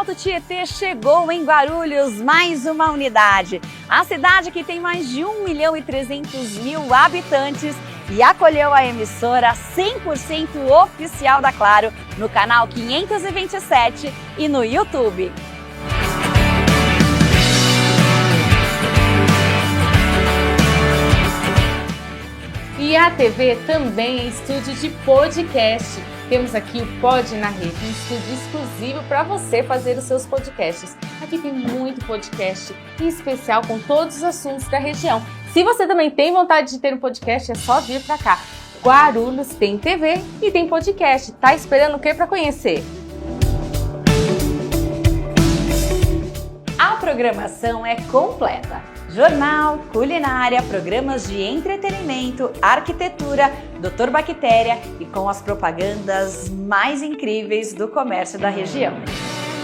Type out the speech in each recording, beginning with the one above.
Alto Tietê chegou em Guarulhos, mais uma unidade. A cidade que tem mais de 1.300.000 habitantes e acolheu a emissora 100% oficial da Claro no canal 527 e no YouTube. E a TV também é estúdio de podcast. Temos aqui o Pod na Rede, um estúdio exclusivo para você fazer os seus podcasts. Aqui tem muito podcast em especial com todos os assuntos da região. Se você também tem vontade de ter um podcast, é só vir para cá. Guarulhos tem TV e tem podcast. Tá esperando o que para conhecer? A programação é completa. Jornal, culinária, programas de entretenimento, arquitetura, Dr. Bactéria e com as propagandas mais incríveis do comércio da região.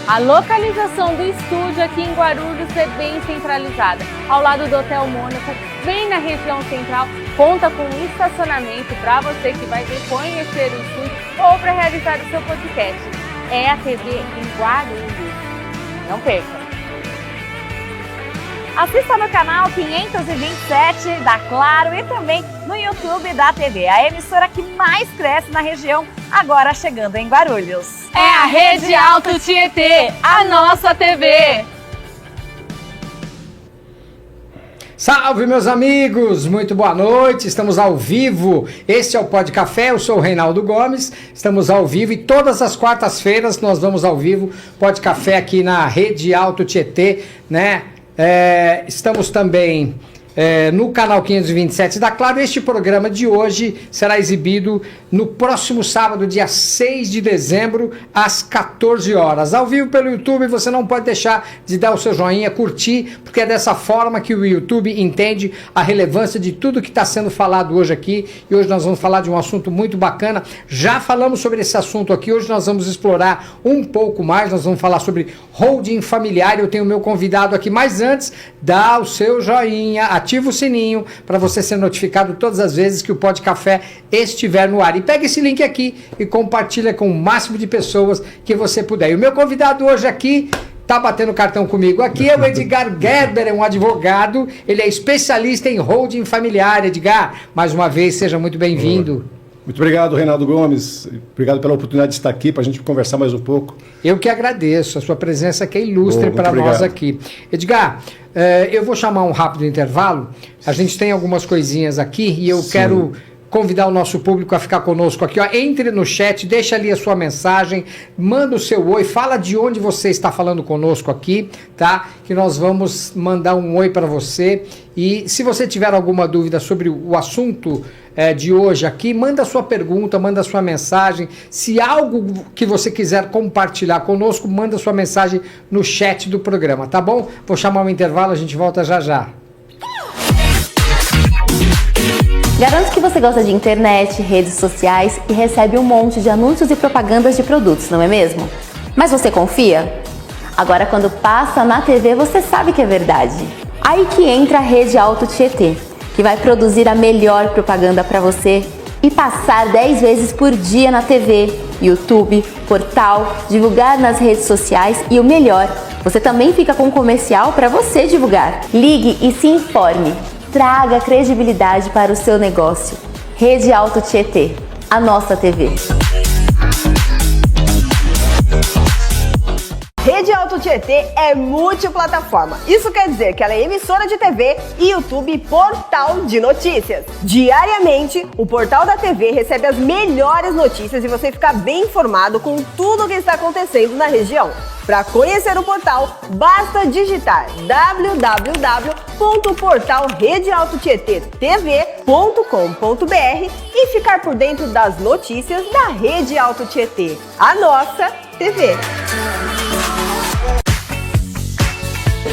A localização do estúdio aqui em Guarulhos é bem centralizada, ao lado do Hotel Mônaco, bem na região central, conta com um estacionamento para você que vai vir conhecer o estúdio ou para realizar o seu podcast. É a TV em Guarulhos. Não perca! Assista no canal 527 da Claro e também no YouTube da TV, a emissora que mais cresce na região, agora chegando em Guarulhos. É a Rede Alto Tietê, a nossa TV! Salve, meus amigos! Muito boa noite, estamos ao vivo. Este é o Pod Café, eu sou o Reinaldo Gomes, estamos ao vivo e todas as quartas-feiras nós vamos ao vivo, Pod Café aqui na Rede Alto Tietê, né? Estamos também no canal 527 da Claro. Este programa de hoje será exibido no próximo sábado, dia 6 de dezembro, às 14 horas. Ao vivo pelo YouTube, você não pode deixar de dar o seu joinha, curtir, porque é dessa forma que o YouTube entende a relevância de tudo que está sendo falado hoje aqui. E hoje nós vamos falar de um assunto muito bacana. Já falamos sobre esse assunto aqui, hoje nós vamos explorar um pouco mais, nós vamos falar sobre holding familiar. Eu tenho o meu convidado aqui, mas antes, dá o seu joinha, ativa o sininho para você ser notificado todas as vezes que o Pod Café estiver no ar. E pega esse link aqui e compartilha com o máximo de pessoas que você puder. E o meu convidado hoje aqui tá batendo cartão comigo aqui, é o Edgar Gerber, é um advogado, ele é especialista em holding familiar. Edgar, mais uma vez, seja muito bem-vindo. Muito obrigado, Reinaldo Gomes. Obrigado pela oportunidade de estar aqui para a gente conversar mais um pouco. Eu que agradeço, a sua presença aqui é ilustre para nós aqui. Edgar, eu vou chamar um rápido intervalo. A gente tem algumas coisinhas aqui e eu quero convidar o nosso público a ficar conosco aqui, ó. Entre no chat, deixa ali a sua mensagem, manda o seu oi, fala de onde você está falando conosco aqui, tá? Que nós vamos mandar um oi para você. E se você tiver alguma dúvida sobre o assunto de hoje aqui, manda a sua pergunta, manda a sua mensagem. Se algo que você quiser compartilhar conosco, manda a sua mensagem no chat do programa, tá bom? Vou chamar um intervalo, a gente volta já já. Garanto que você gosta de internet, redes sociais e recebe um monte de anúncios e propagandas de produtos, não é mesmo? Mas você confia? Agora, quando passa na TV, você sabe que é verdade. Aí que entra a Rede Alto Tietê, que vai produzir a melhor propaganda para você e passar 10 vezes por dia na TV, YouTube, portal, divulgar nas redes sociais e o melhor, você também fica com um comercial para você divulgar. Ligue e se informe. Traga credibilidade para o seu negócio. Rede Alto Tietê, a nossa TV. Rede Alto Tietê é multiplataforma. Isso quer dizer que ela é emissora de TV e YouTube e portal de notícias. Diariamente, o portal da TV recebe as melhores notícias e você fica bem informado com tudo o que está acontecendo na região. Para conhecer o portal, basta digitar www.portalredealtotietetv.com.br e ficar por dentro das notícias da Rede Alto Tietê, a nossa TV.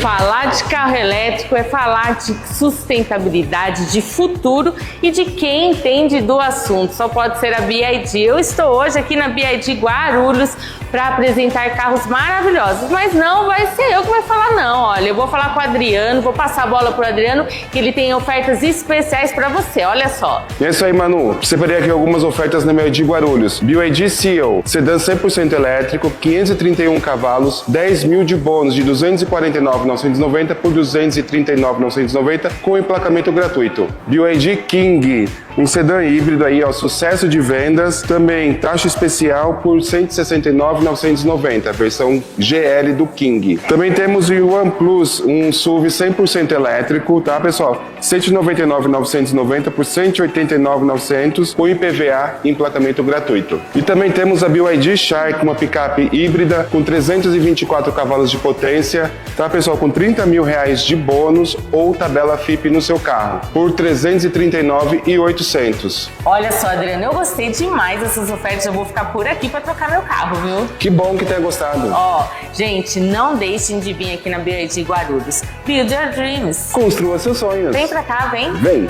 falar de carro elétrico é falar de sustentabilidade, de futuro e de quem entende do assunto. Só pode ser a BYD. Eu estou hoje aqui na BYD Guarulhos para apresentar carros maravilhosos, mas não vai ser eu que vou falar não. Olha, eu vou falar com o Adriano, vou passar a bola para o Adriano, que ele tem ofertas especiais para você. Olha só. É isso aí, Manu. Separei aqui algumas ofertas na BYD Guarulhos. BYD Seal, sedã 100% elétrico, 531 cavalos, 10 mil de bônus de 249.990 por 239.990 com emplacamento gratuito. BYD King, um sedã híbrido aí, ó, sucesso de vendas, também taxa especial por 169.990, versão GL do King. Também temos o OnePlus, um SUV 100% elétrico, tá, pessoal? 199.990 por 189.900 com IPVA e emplacamento gratuito. E também temos a BYD Shark, uma picape híbrida com 324 cavalos de potência, tá, pessoal? Com 30 mil reais de bônus ou tabela FIP no seu carro, por 339.800. Olha só, Adriano, eu gostei demais dessas ofertas. Eu vou ficar por aqui para trocar meu carro, viu? Que bom que tenha gostado. Ó, gente, não deixem de vir aqui na BYD Guarulhos. Build your dreams. Construa seus sonhos. Vem pra cá, vem. Vem.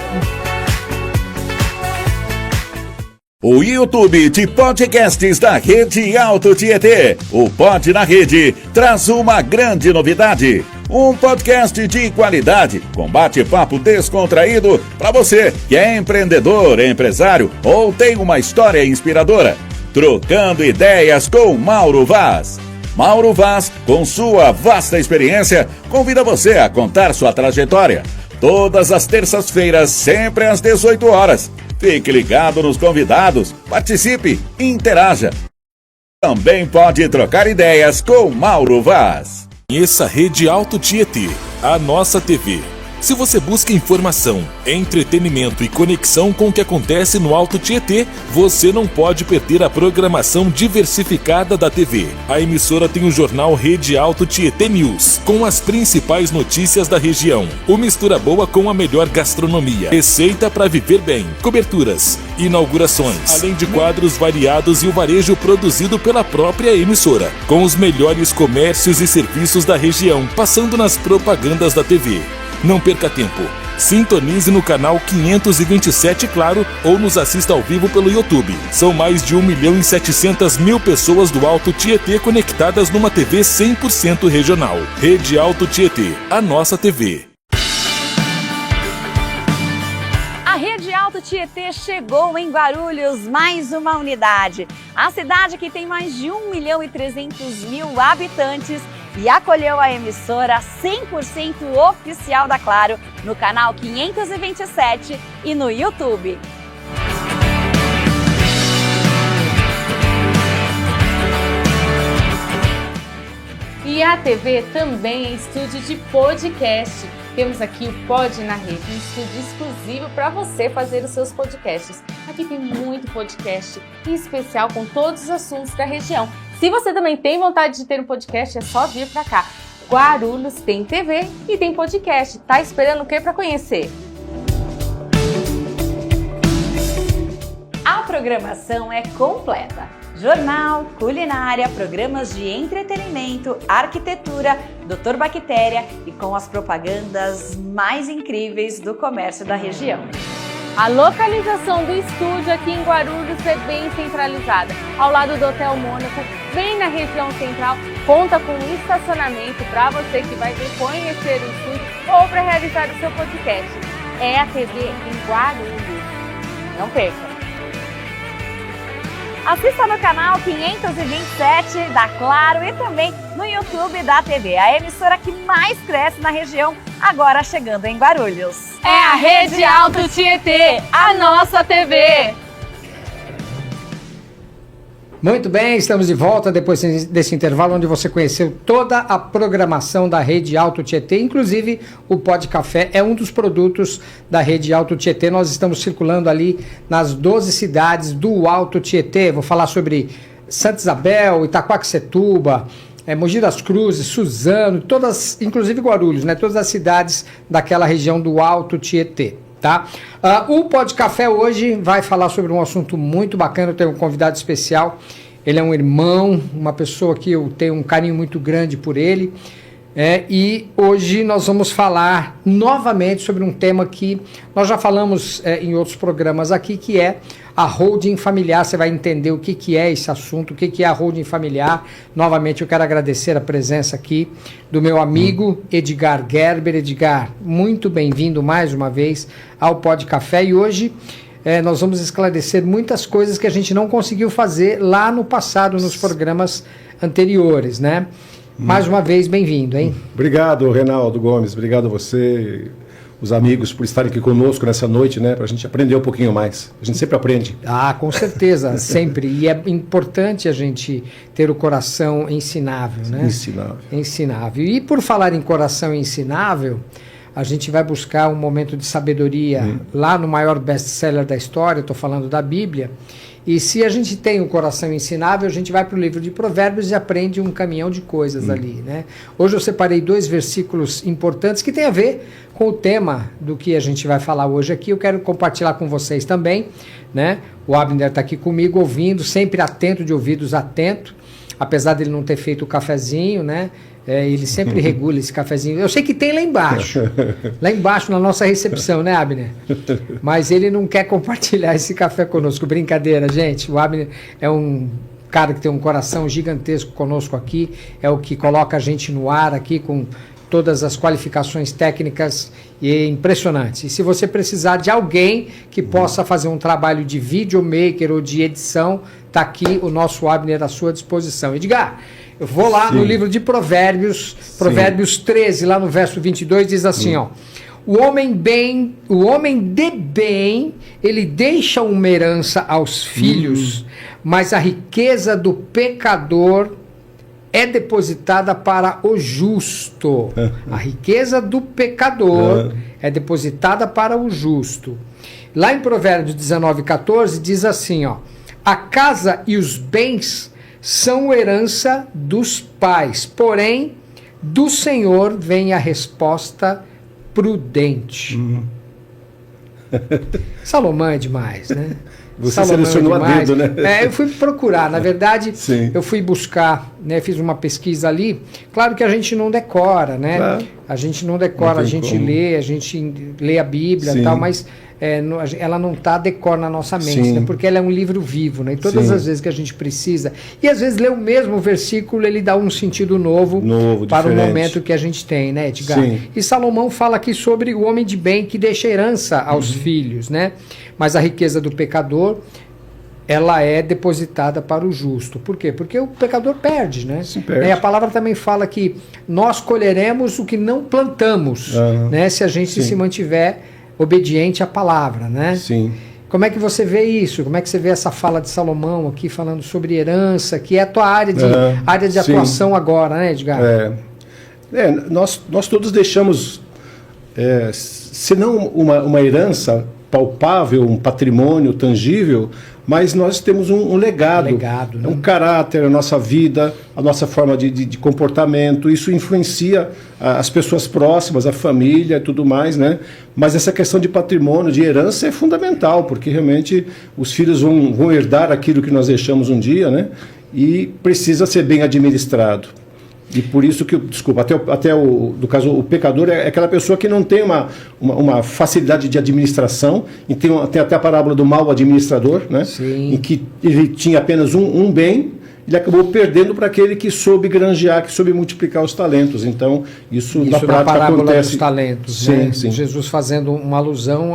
O YouTube de podcasts da Rede Alto Tietê, o Pod na Rede, traz uma grande novidade. Um podcast de qualidade, com bate-papo descontraído para você que é empreendedor, empresário ou tem uma história inspiradora. Trocando ideias com Mauro Vaz. Mauro Vaz, com sua vasta experiência, convida você a contar sua trajetória. Todas as terças-feiras, sempre às 18 horas. Fique ligado nos convidados, participe e interaja. Também pode trocar ideias com Mauro Vaz. Conheça a Rede Alto Tietê, a nossa TV. Se você busca informação, entretenimento e conexão com o que acontece no Alto Tietê, você não pode perder a programação diversificada da TV. A emissora tem o jornal Rede Alto Tietê News, com as principais notícias da região. O Mistura Boa com a melhor gastronomia. Receita para viver bem. Coberturas, inaugurações, além de quadros variados e o varejo produzido pela própria emissora. Com os melhores comércios e serviços da região, passando nas propagandas da TV. Não perca tempo. Sintonize no canal 527 Claro ou nos assista ao vivo pelo YouTube. São mais de 1.700.000 pessoas do Alto Tietê conectadas numa TV 100% regional. Rede Alto Tietê, a nossa TV. A Rede Alto Tietê chegou em Guarulhos, mais uma unidade. A cidade que tem mais de 1.300.000 habitantes e acolheu a emissora 100% oficial da Claro no canal 527 e no YouTube. E a TV também é estúdio de podcast. Temos aqui o Pod na Rede, um estúdio exclusivo para você fazer os seus podcasts. Aqui tem muito podcast em especial com todos os assuntos da região. Se você também tem vontade de ter um podcast, é só vir para cá. Guarulhos tem TV e tem podcast. Tá esperando o que para conhecer? A programação é completa. Jornal, culinária, programas de entretenimento, arquitetura, Dr. Bactéria e com as propagandas mais incríveis do comércio da região. A localização do estúdio aqui em Guarulhos é bem centralizada, ao lado do Hotel Mônaco, bem na região central, conta com um estacionamento para você que vai vir conhecer o estúdio ou para realizar o seu podcast. É a TV em Guarulhos. Não perca! Assista no canal 527 da Claro e também no YouTube da TV, a emissora que mais cresce na região, agora chegando em Guarulhos. É a Rede Alto Tietê, a nossa TV! Muito bem, estamos de volta depois desse intervalo onde você conheceu toda a programação da Rede Alto Tietê, inclusive o Pod Café é um dos produtos da Rede Alto Tietê. Nós estamos circulando ali nas 12 cidades do Alto Tietê. Vou falar sobre Santa Isabel, Itaquaquecetuba, Mogi das Cruzes, Suzano, todas, inclusive Guarulhos, né? Todas as cidades daquela região do Alto Tietê. Tá? O Pod Café hoje vai falar sobre um assunto muito bacana. Eu tenho um convidado especial. Ele é um irmão, uma pessoa que eu tenho um carinho muito grande por ele. E hoje nós vamos falar novamente sobre um tema que nós já falamos em outros programas aqui, que é a holding familiar. Você vai entender o que é esse assunto, o que é a holding familiar. Novamente eu quero agradecer a presença aqui do meu amigo Edgar Gerber. Edgar, muito bem-vindo mais uma vez ao Pod Café, e hoje nós vamos esclarecer muitas coisas que a gente não conseguiu fazer lá no passado, nos programas anteriores, né? Mais uma vez, bem-vindo, hein? Obrigado, Reinaldo Gomes. Obrigado a você, os amigos, por estarem aqui conosco nessa noite, né? Para a gente aprender um pouquinho mais. A gente sempre aprende. Ah, com certeza, sempre. E é importante a gente ter o coração ensinável, né? Ensinável. E por falar em coração ensinável, a gente vai buscar um momento de sabedoria lá no maior best-seller da história, estou falando da Bíblia. E se a gente tem um coração ensinável, a gente vai para o livro de Provérbios e aprende um caminhão de coisas ali, né? Hoje eu separei 2 versículos importantes que tem a ver com o tema do que a gente vai falar hoje aqui. Eu quero compartilhar com vocês também, né? O Abner está aqui comigo ouvindo, sempre atento, de ouvidos atentos, apesar dele não ter feito o cafezinho, né? Ele sempre regula esse cafezinho. Eu sei que tem lá embaixo na nossa recepção, né, Abner? Mas ele não quer compartilhar esse café conosco. Brincadeira, gente. O Abner é um cara que tem um coração gigantesco conosco aqui, é o que coloca a gente no ar aqui com todas as qualificações técnicas e impressionantes. E se você precisar de alguém que possa fazer um trabalho de videomaker ou de edição, está aqui o nosso Abner à sua disposição. Edgar, eu vou lá no livro de Provérbios, Provérbios 13, lá no verso 22, diz assim, ó: o homem de bem, ele deixa uma herança aos filhos, mas a riqueza do pecador é depositada para o justo. A riqueza do pecador é depositada para o justo. Lá em Provérbios 19:14 diz assim, ó: a casa e os bens são herança dos pais, porém do Senhor vem a resposta prudente. Salomão é demais, né? Você Salomão selecionou a dedo, né? Eu fui procurar, na verdade, eu fui buscar, né, fiz uma pesquisa ali. Claro que a gente não decora, né? Claro. A gente não decora, a gente lê a Bíblia e tal, mas ela não está decora na nossa mente, né? Porque ela é um livro vivo, né? E todas as vezes que a gente precisa, e às vezes ler o mesmo versículo, ele dá um sentido novo para o momento que a gente tem, né, Edgar? E Salomão fala aqui sobre o homem de bem que deixa herança aos filhos, né? Mas a riqueza do pecador, ela é depositada para o justo. Por quê? Porque o pecador perde, né? E a palavra também fala que nós colheremos o que não plantamos, né? Se a gente se mantiver obediente à palavra, né? Como é que você vê isso? Como é que você vê essa fala de Salomão aqui falando sobre herança, que é a tua área de atuação agora, né, Edgar? Nós todos deixamos, se não uma herança palpável, um patrimônio tangível, mas nós temos um legado, né? Um caráter, a nossa vida, a nossa forma de comportamento. Isso influencia as pessoas próximas, a família e tudo mais, né? Mas essa questão de patrimônio, de herança é fundamental, porque realmente os filhos vão herdar aquilo que nós deixamos um dia, né? E precisa ser bem administrado. E por isso que, no caso, o pecador é aquela pessoa que não tem uma facilidade de administração, e tem até a parábola do mau administrador, né? Em que ele tinha apenas um bem, ele acabou perdendo para aquele que soube granjear, que soube multiplicar os talentos. Então, isso na prática acontece. Dos talentos, né? Jesus fazendo uma alusão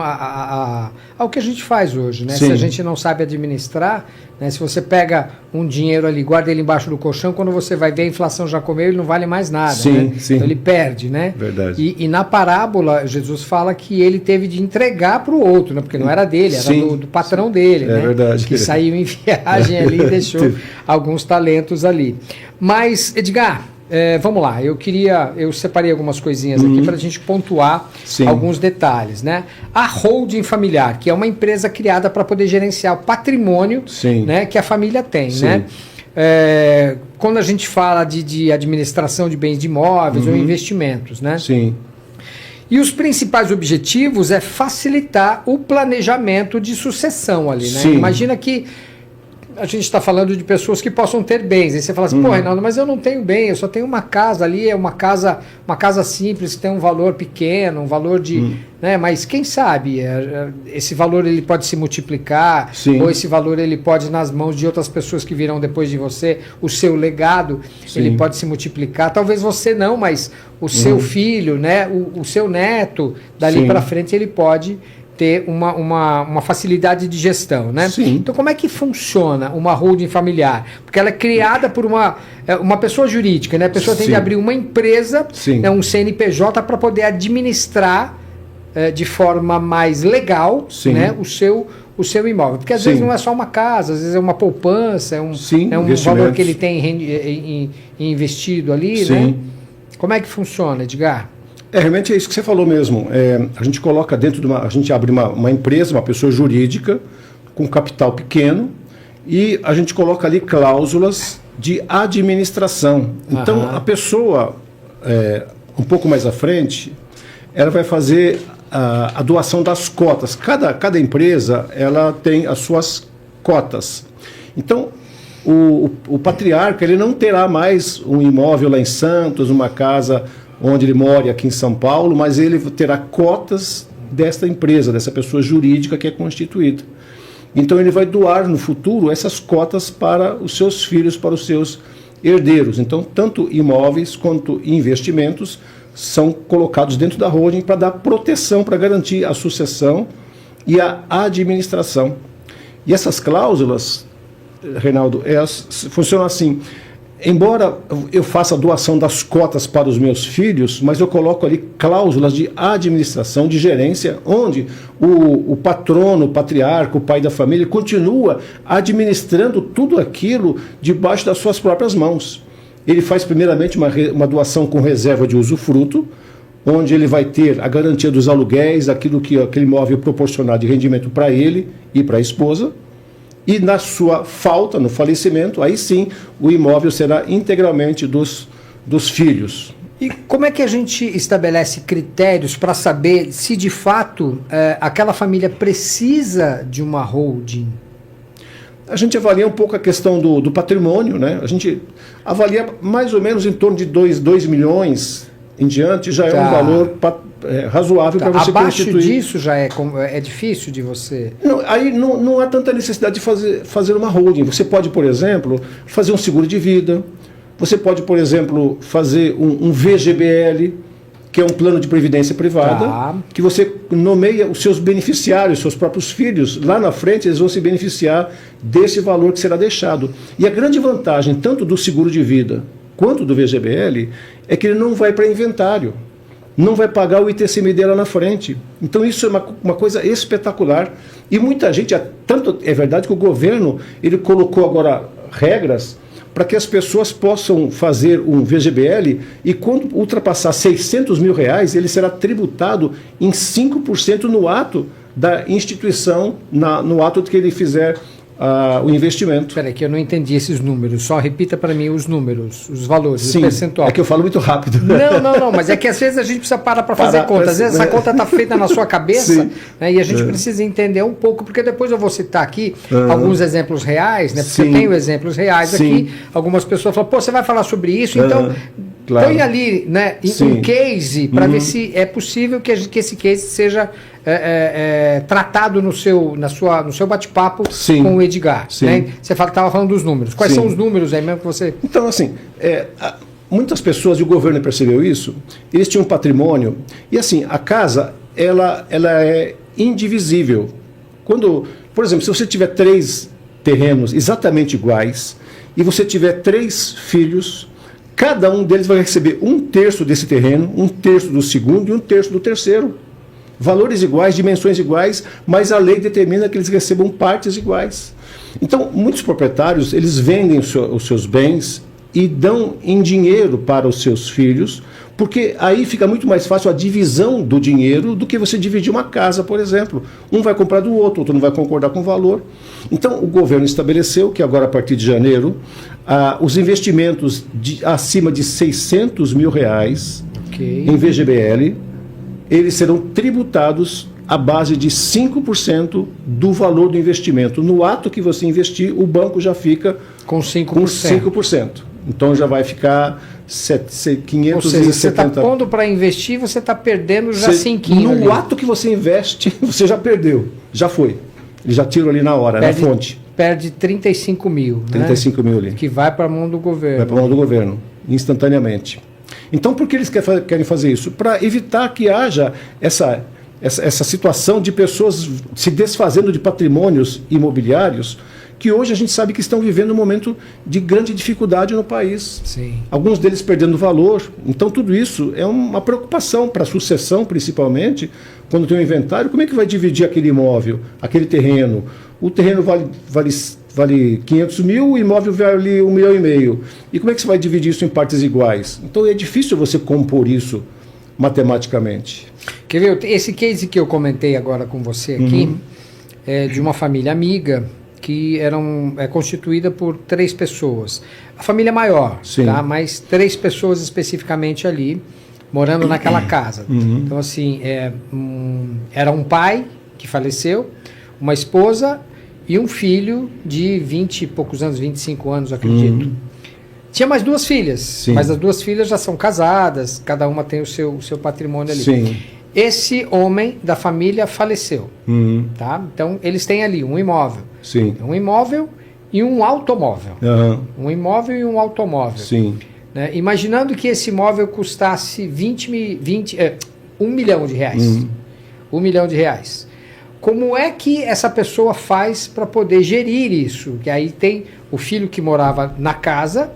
ao que a gente faz hoje, né? Se a gente não sabe administrar, né? Se você pega um dinheiro ali, guarda ele embaixo do colchão, quando você vai ver a inflação já comeu, ele não vale mais nada, né? Então ele perde, né? Verdade. E na parábola, Jesus fala que ele teve de entregar para o outro, né? Porque não era dele, era do patrão dele, né? Verdade. Que saiu em viagem ali e deixou alguns talentos ali. Mas, Edgar, vamos lá, eu separei algumas coisinhas aqui para a gente pontuar alguns detalhes, né? A holding familiar, que é uma empresa criada para poder gerenciar o patrimônio, né, que a família tem, né? Quando a gente fala de administração de bens de imóveis ou investimentos, né? E os principais objetivos é facilitar o planejamento de sucessão ali, né? Imagina que a gente está falando de pessoas que possam ter bens. Aí você fala assim, pô, Reinaldo, mas eu não tenho bem, eu só tenho uma casa ali, é uma casa simples, que tem um valor pequeno, um valor de... Né, mas quem sabe, esse valor ele pode se multiplicar, Sim. ou esse valor ele pode, nas mãos de outras pessoas que virão depois de você, o seu legado, Sim. ele pode se multiplicar. Talvez você não, mas o seu filho, né, o seu neto, dali Sim. para frente, ele pode ter uma facilidade de gestão, né? Sim. Então, como é que funciona uma holding familiar? Porque ela é criada por uma pessoa jurídica, né? A pessoa tem Sim. de abrir uma empresa, Sim. né, um CNPJ, para poder administrar de forma mais legal, Sim. né, o seu imóvel. Porque às Sim. vezes não é só uma casa, às vezes é uma poupança, é um valor que ele tem investido ali, Sim. né? Como é que funciona, Edgar? Realmente é isso que você falou mesmo. A gente coloca dentro de a gente abre uma empresa, uma pessoa jurídica, com capital pequeno, e a gente coloca ali cláusulas de administração. Então, a pessoa, um pouco mais à frente, ela vai fazer a doação das cotas. Cada empresa, ela tem as suas cotas. Então, o patriarca, ele não terá mais um imóvel lá em Santos, uma casa onde ele mora aqui em São Paulo, mas ele terá cotas desta empresa, dessa pessoa jurídica que é constituída. Então ele vai doar no futuro essas cotas para os seus filhos, para os seus herdeiros. Então, tanto imóveis quanto investimentos são colocados dentro da holding para dar proteção, para garantir a sucessão e a administração. E essas cláusulas, Reinaldo, elas funcionam assim. Embora eu faça a doação das cotas para os meus filhos, mas eu coloco ali cláusulas de administração, de gerência, onde o patrono, o patriarca, o pai da família, continua administrando tudo aquilo debaixo das suas próprias mãos. Ele faz primeiramente uma doação com reserva de usufruto, onde ele vai ter a garantia dos aluguéis, aquilo que aquele imóvel proporcionar de rendimento para ele e para a esposa. E na sua falta, no falecimento, aí sim o imóvel será integralmente dos filhos. E como é que a gente estabelece critérios para saber se de fato aquela família precisa de uma holding? A gente avalia um pouco a questão do patrimônio, né? A gente avalia mais ou menos em torno de 2 milhões em diante, já é um valor razoável para você Abaixo constituir. disso já é difícil de você... Não, aí não há tanta necessidade de fazer uma holding. Você pode, por exemplo, fazer um seguro de vida. Você pode, por exemplo, fazer um VGBL, que é um plano de previdência privada, que você nomeia os seus beneficiários, seus próprios filhos. Lá na frente eles vão se beneficiar desse valor que será deixado. E a grande vantagem, tanto do seguro de vida quanto do VGBL, é que ele não vai para inventário. Não vai pagar o ITCMD lá na frente. Então isso é uma coisa espetacular. E muita gente, tanto é verdade que o governo ele colocou agora regras para que as pessoas possam fazer um VGBL e quando ultrapassar R$600 mil, ele será tributado em 5% no ato da instituição, no ato que ele fizer o investimento. Espera aí, que eu não entendi esses números. Só repita para mim os números, os valores, Sim, o percentual. é que eu falo muito rápido. Não, mas é que às vezes a gente precisa parar para fazer conta. Às vezes essa conta está feita na sua cabeça, né, e a gente precisa entender um pouco, porque depois eu vou citar aqui alguns exemplos reais, né, porque eu tenho exemplos reais aqui. Algumas pessoas falam, pô, você vai falar sobre isso, então... Claro. Põe ali, né, um case para ver se é possível que esse case seja tratado no seu bate-papo com o Edgar. Né? Você estava falando dos números. Quais são os números aí mesmo que você... Então, assim, muitas pessoas, e o governo percebeu isso, eles tinham um patrimônio, e assim, a casa, ela é indivisível. Quando, por exemplo, se você tiver 3 terrenos exatamente iguais, e você tiver 3 filhos... Cada um deles vai receber 1/3 desse terreno, 1/3 do segundo e 1/3 do terceiro. Valores iguais, dimensões iguais, mas a lei determina que eles recebam partes iguais. Então, muitos proprietários, eles vendem os seus bens e dão em dinheiro para os seus filhos, porque aí fica muito mais fácil a divisão do dinheiro do que você dividir uma casa, por exemplo. Um vai comprar do outro não vai concordar com o valor. Então, o governo estabeleceu que agora, a partir de janeiro, os investimentos acima de R$600 mil em VGBL, eles serão tributados à base de 5% do valor do investimento. No ato que você investir, o banco já fica com 5%. Com 5%. Então já vai ficar 570... Ou seja, você está pondo para investir, você está perdendo já 5. No ato que você investe, você já perdeu. Já foi. Eles já tiram ali na hora, na fonte. Perde 35 mil. 35 mil ali. Que vai para a mão do governo. Vai para a mão do governo, instantaneamente. Então, por que eles querem fazer isso? Para evitar que haja essa situação de pessoas se desfazendo de patrimônios imobiliários, que hoje a gente sabe que estão vivendo um momento de grande dificuldade no país. Sim. Alguns deles perdendo valor. Então, tudo isso é uma preocupação para a sucessão, principalmente, quando tem um inventário. Como é que vai dividir aquele imóvel, aquele terreno? O terreno vale 500 mil, o imóvel vale 1,5 milhão. E como é que você vai dividir isso em partes iguais? Então, é difícil você compor isso matematicamente. Quer ver? Esse case que eu comentei agora com você aqui é de uma família amiga que é constituída por 3 pessoas. A família é maior, tá? Mas 3 pessoas especificamente ali, morando naquela casa. Então, assim, era um pai que faleceu, uma esposa e um filho de 20 e poucos anos, 25 anos, acredito. Tinha mais 2 filhas, mas as 2 filhas já são casadas, cada uma tem o seu patrimônio ali. Sim. Esse homem da família faleceu, tá? Então, eles têm ali um imóvel. Sim. Um imóvel e um automóvel. Um imóvel e um automóvel. Sim. Né? Imaginando que esse imóvel custasse 1 milhão de reais. 1 milhão de reais. Como é que essa pessoa faz para poder gerir isso? Que aí tem o filho que morava na casa,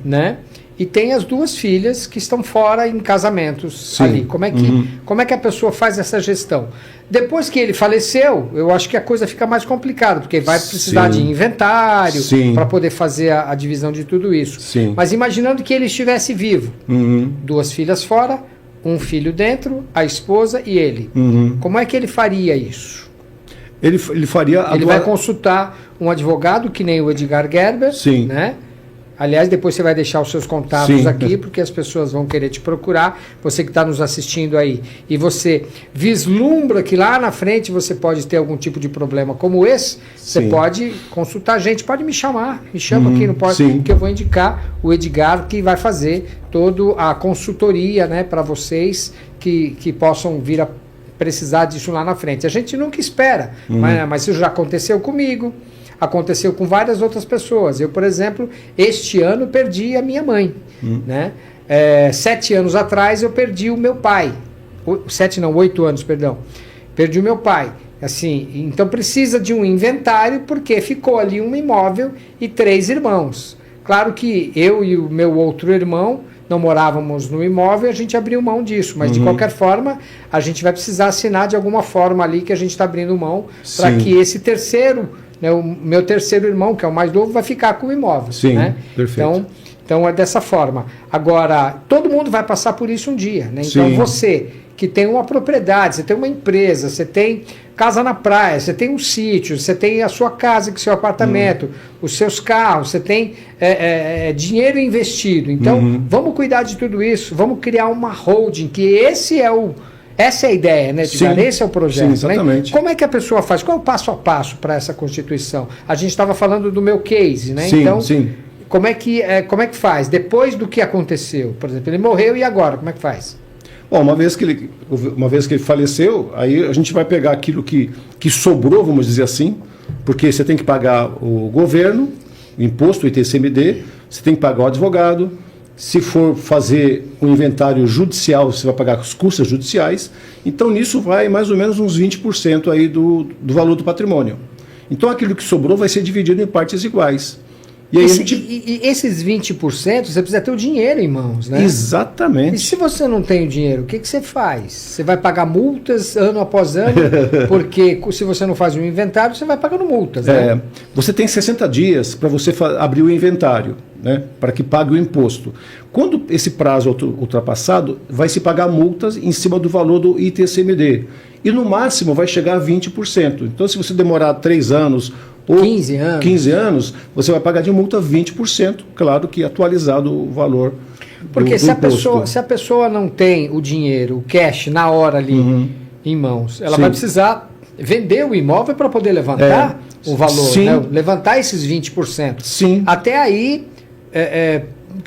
né? E tem as 2 filhas que estão fora em casamentos ali. Como é que a pessoa faz essa gestão? Depois que ele faleceu, eu acho que a coisa fica mais complicada, porque vai precisar de inventário para poder fazer a divisão de tudo isso. Mas imaginando que ele estivesse vivo, 2 filhas fora, um filho dentro, a esposa e ele. Como é que ele faria isso? Ele faria... Ele vai consultar um advogado, que nem o Edgar Gerber, né? Aliás, depois você vai deixar os seus contatos aqui, porque as pessoas vão querer te procurar. Você que está nos assistindo aí, e você vislumbra que lá na frente você pode ter algum tipo de problema como esse, você pode consultar a gente, pode me chamar. Me chama aqui no podcast, que eu vou indicar o Edgar, que vai fazer toda a consultoria, né, para vocês que possam vir a precisar disso lá na frente. A gente nunca espera, mas isso já aconteceu comigo. Aconteceu com várias outras pessoas. Eu, por exemplo, este ano perdi a minha mãe. Né? 7 anos atrás eu perdi o meu pai. 8 anos, perdão. Perdi o meu pai. Assim, então precisa de um inventário, porque ficou ali um imóvel e 3 irmãos. Claro que eu e o meu outro irmão não morávamos no imóvel, a gente abriu mão disso, mas de qualquer forma a gente vai precisar assinar de alguma forma ali que a gente está abrindo mão para que esse terceiro, né, o meu terceiro irmão, que é o mais novo, vai ficar com o imóvel. Né? Perfeito. Então é dessa forma. Agora, todo mundo vai passar por isso um dia. Né? Então você que tem uma propriedade, você tem uma empresa, você tem casa na praia, você tem um sítio, você tem a sua casa, seu apartamento, os seus carros, você tem dinheiro investido. Então, vamos cuidar de tudo isso, vamos criar uma holding, que essa é a ideia, né, Edgar? Esse é o projeto. Sim, exatamente. Né? Como é que a pessoa faz? Qual é o passo a passo para essa constituição? A gente estava falando do meu case, né? Sim. Como é que faz? Depois do que aconteceu, por exemplo, ele morreu e agora, como é que faz? Bom, uma vez que ele faleceu, aí a gente vai pegar aquilo que sobrou, vamos dizer assim, porque você tem que pagar o governo, o imposto, o ITCMD, você tem que pagar o advogado, se for fazer um inventário judicial, você vai pagar as custas judiciais, então nisso vai mais ou menos uns 20% aí do valor do patrimônio. Então aquilo que sobrou vai ser dividido em partes iguais. E aí e esses 20% você precisa ter o dinheiro em mãos, né? Exatamente. E se você não tem o dinheiro, o que você faz? Você vai pagar multas ano após ano? Porque se você não faz um inventário, você vai pagando multas, né? Você tem 60 dias para você abrir o inventário, né? Para que pague o imposto. Quando esse prazo é ultrapassado, vai se pagar multas em cima do valor do ITCMD. E no máximo vai chegar a 20%. Então, se você demorar 3 anos... ou 15 anos, você vai pagar de multa 20%, claro que atualizado o valor. Porque se a pessoa não tem o dinheiro, o cash na hora ali, em mãos. Ela vai precisar vender o imóvel para poder levantar o valor, né? Levantar esses 20%. Sim. Até aí,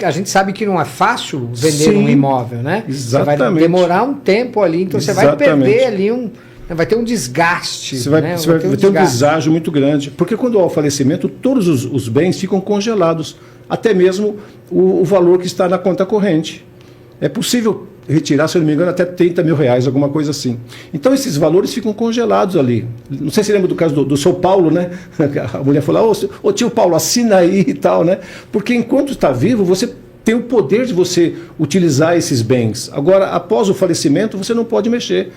a gente sabe que não é fácil vender um imóvel, né? Exatamente. Você vai demorar um tempo ali, então você vai perder ali vai ter um desgaste. Você vai ter um deságio muito grande. Porque quando há o falecimento, todos os bens ficam congelados. Até mesmo o valor que está na conta corrente. É possível retirar, se eu não me engano, até 30 mil reais, alguma coisa assim. Então esses valores ficam congelados ali. Não sei se lembra do caso do seu Paulo, né? A mulher falou, ô tio Paulo, assina aí e tal, né? Porque enquanto está vivo, você tem o poder de você utilizar esses bens. Agora, após o falecimento, você não pode mexer.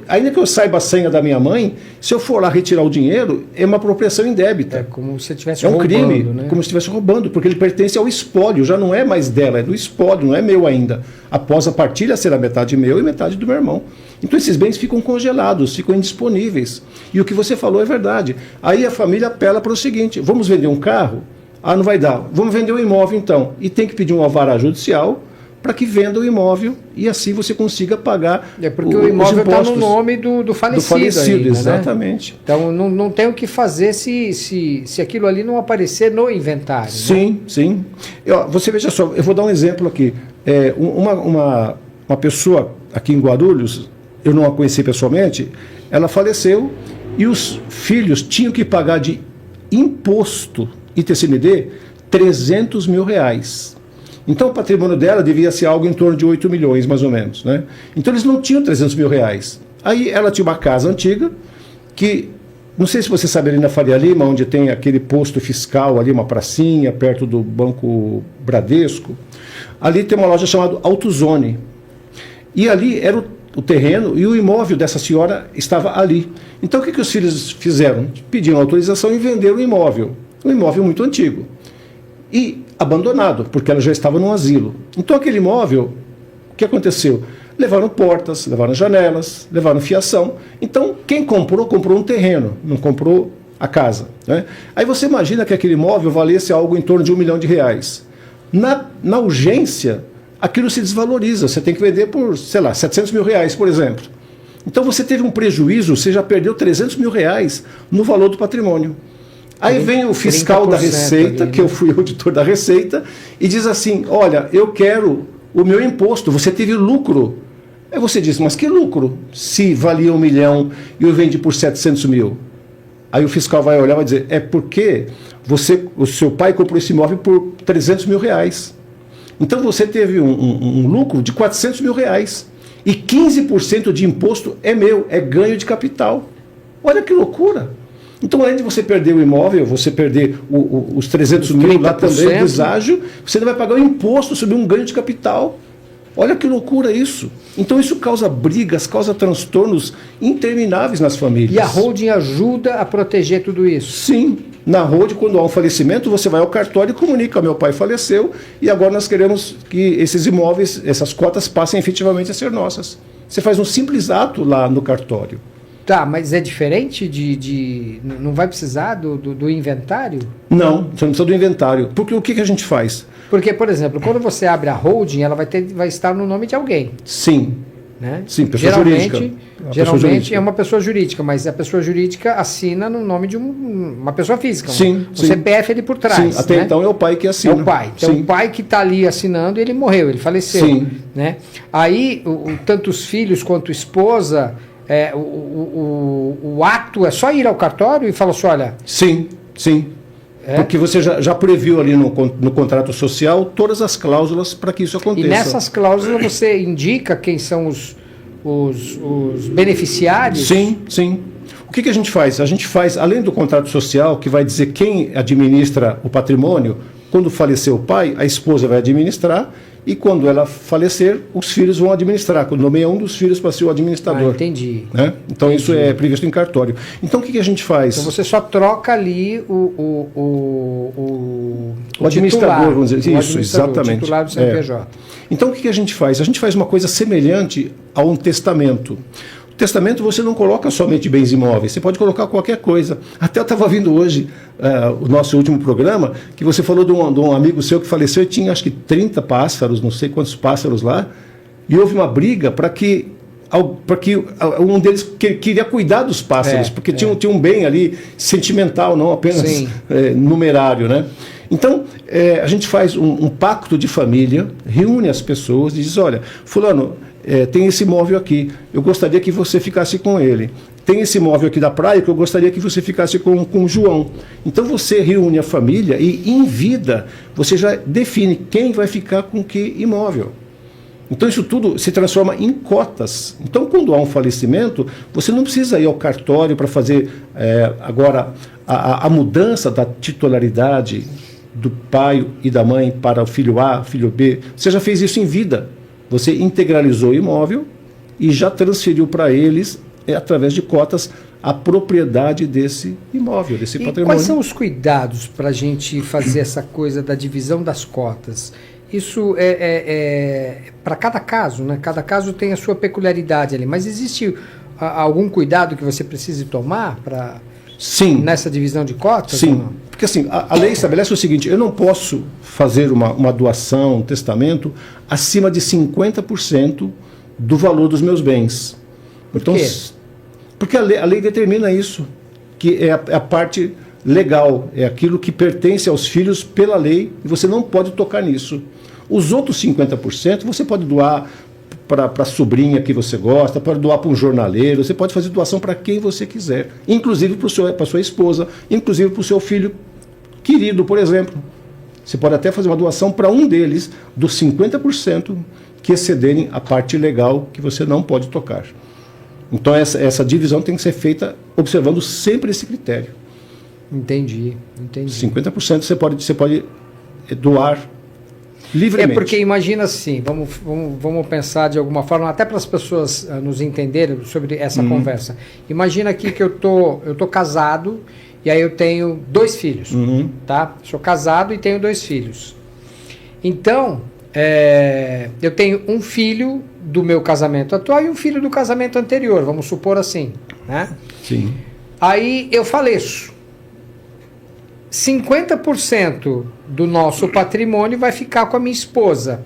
Ainda que eu saiba a senha da minha mãe, se eu for lá retirar o dinheiro, é uma apropriação indébita. É como se estivesse roubando. É um crime, né? como se estivesse roubando, porque ele pertence ao espólio, já não é mais dela, é do espólio, não é meu ainda. Após a partilha será metade meu e metade do meu irmão. Então esses bens ficam congelados, ficam indisponíveis. E o que você falou é verdade. Aí a família apela para o seguinte, vamos vender um carro? Ah, não vai dar. Vamos vender o imóvel então. E tem que pedir um alvará judicial para que venda o imóvel e assim você consiga pagar porque o imóvel está no nome do falecido. Do falecido, ainda, exatamente. Né? Então não tem o que fazer se aquilo ali não aparecer no inventário. Sim, né? Sim. Você veja só, eu vou dar um exemplo aqui. Uma pessoa aqui em Guarulhos, eu não a conheci pessoalmente, ela faleceu e os filhos tinham que pagar de imposto ITCMD 300 mil reais. Então o patrimônio dela devia ser algo em torno de 8 milhões, mais ou menos, né? Então eles não tinham 300 mil reais. Aí ela tinha uma casa antiga, que, não sei se você sabe, ali na Faria Lima, onde tem aquele posto fiscal, ali uma pracinha, perto do Banco Bradesco, ali tem uma loja chamada AutoZone. E ali era o terreno e o imóvel dessa senhora estava ali. Então o que os filhos fizeram? Pediram autorização e venderam o imóvel. Um imóvel muito antigo. E abandonado, porque ela já estava num asilo. Então aquele imóvel, o que aconteceu? Levaram portas, levaram janelas, levaram fiação. Então quem comprou um terreno, não comprou a casa, né? Aí você imagina que aquele imóvel valesse algo em torno de R$1 milhão. Na urgência, aquilo se desvaloriza. Você tem que vender por, sei lá, 700 mil reais, por exemplo. Então você teve um prejuízo, você já perdeu 300 mil reais no valor do patrimônio. Aí vem o fiscal da Receita, ali, né? Que eu fui auditor da Receita, e diz assim, olha, eu quero o meu imposto, você teve lucro. Aí você diz, mas que lucro? Se valia 1 milhão e eu vendi por 700 mil. Aí o fiscal vai olhar e vai dizer, é porque o seu pai comprou esse imóvel por 300 mil reais. Então você teve um lucro de 400 mil reais. E 15% de imposto é meu, é ganho de capital. Olha que loucura. Então, além de você perder o imóvel, você perder os 300 mil lá também, o deságio, você ainda vai pagar o imposto sobre um ganho de capital. Olha que loucura isso. Então, isso causa brigas, causa transtornos intermináveis nas famílias. E a holding ajuda a proteger tudo isso? Sim. Na holding, quando há um falecimento, você vai ao cartório e comunica, meu pai faleceu e agora nós queremos que esses imóveis, essas cotas passem efetivamente a ser nossas. Você faz um simples ato lá no cartório. Tá, mas é diferente não vai precisar do inventário? Não, você não precisa do inventário. Porque o que a gente faz? Porque, por exemplo, quando você abre a holding, ela vai estar no nome de alguém. Sim. Né? Sim, pessoa jurídica. Geralmente é uma pessoa jurídica, mas a pessoa jurídica assina no nome de uma pessoa física. Sim, um CPF ali por trás. Sim, até né? Então é o pai que assina. É o pai. Então o pai que está ali assinando, ele morreu, ele faleceu. Sim. Né? Aí, tanto os filhos quanto a esposa... o ato é só ir ao cartório e falar assim, olha... Sim. Porque você já previu ali no contrato social todas as cláusulas para que isso aconteça. E nessas cláusulas você indica quem são os beneficiários? Sim. O que a gente faz? A gente faz, além do contrato social, que vai dizer quem administra o patrimônio, quando falecer o pai, a esposa vai administrar, e quando ela falecer, os filhos vão administrar. Quando nomeia um dos filhos para ser o administrador. Entendi. Né? Então isso é previsto em cartório. Então o que a gente faz? Então você só troca ali o administrador, titular, vamos dizer. Isso, exatamente. O titular do CNPJ. Então o que a gente faz? A gente faz uma coisa semelhante a um testamento. Testamento você não coloca somente bens imóveis, você pode colocar qualquer coisa. Até eu estava vindo hoje o nosso último programa, que você falou de um amigo seu que faleceu e tinha acho que 30 pássaros, não sei quantos pássaros lá, e houve uma briga para que porque um deles queria cuidar dos pássaros, porque tinha um bem ali sentimental, não apenas numerário, né? Então, a gente faz um pacto de família, reúne as pessoas e diz, olha, fulano, tem esse imóvel aqui, eu gostaria que você ficasse com ele. Tem esse imóvel aqui da praia que eu gostaria que você ficasse com o João. Então você reúne a família e, em vida, você já define quem vai ficar com que imóvel. Então isso tudo se transforma em cotas. Então quando há um falecimento, você não precisa ir ao cartório para fazer agora a mudança da titularidade do pai e da mãe para o filho A, filho B. Você já fez isso em vida. Você integralizou o imóvel e já transferiu para eles, através de cotas, a propriedade desse imóvel, desse patrimônio. Quais são os cuidados para a gente fazer essa coisa da divisão das cotas? Isso é para cada caso, né? Cada caso tem a sua peculiaridade ali, mas existe algum cuidado que você precise tomar nessa divisão de cotas? Sim, porque assim, a lei estabelece o seguinte, eu não posso fazer uma doação, um testamento, acima de 50% do valor dos meus bens. Então, por quê? Porque a lei determina isso, que é a parte legal, é aquilo que pertence aos filhos pela lei, e você não pode tocar nisso. Os outros 50% você pode doar para a sobrinha que você gosta, pode doar para um jornaleiro, você pode fazer doação para quem você quiser, inclusive para sua esposa, inclusive para o seu filho querido, por exemplo. Você pode até fazer uma doação para um deles, dos 50% que excederem a parte legal que você não pode tocar. Então essa divisão tem que ser feita observando sempre esse critério. Entendi. 50% você pode doar livremente. É porque imagina assim, vamos pensar de alguma forma, até para as pessoas nos entenderem sobre essa conversa. Imagina aqui que eu tô casado e aí eu tenho 2 filhos, tá? Sou casado e tenho 2 filhos. Então, eu tenho um filho do meu casamento atual e um filho do casamento anterior, vamos supor assim, né? Sim. Aí eu faleço. 50% do nosso patrimônio vai ficar com a minha esposa.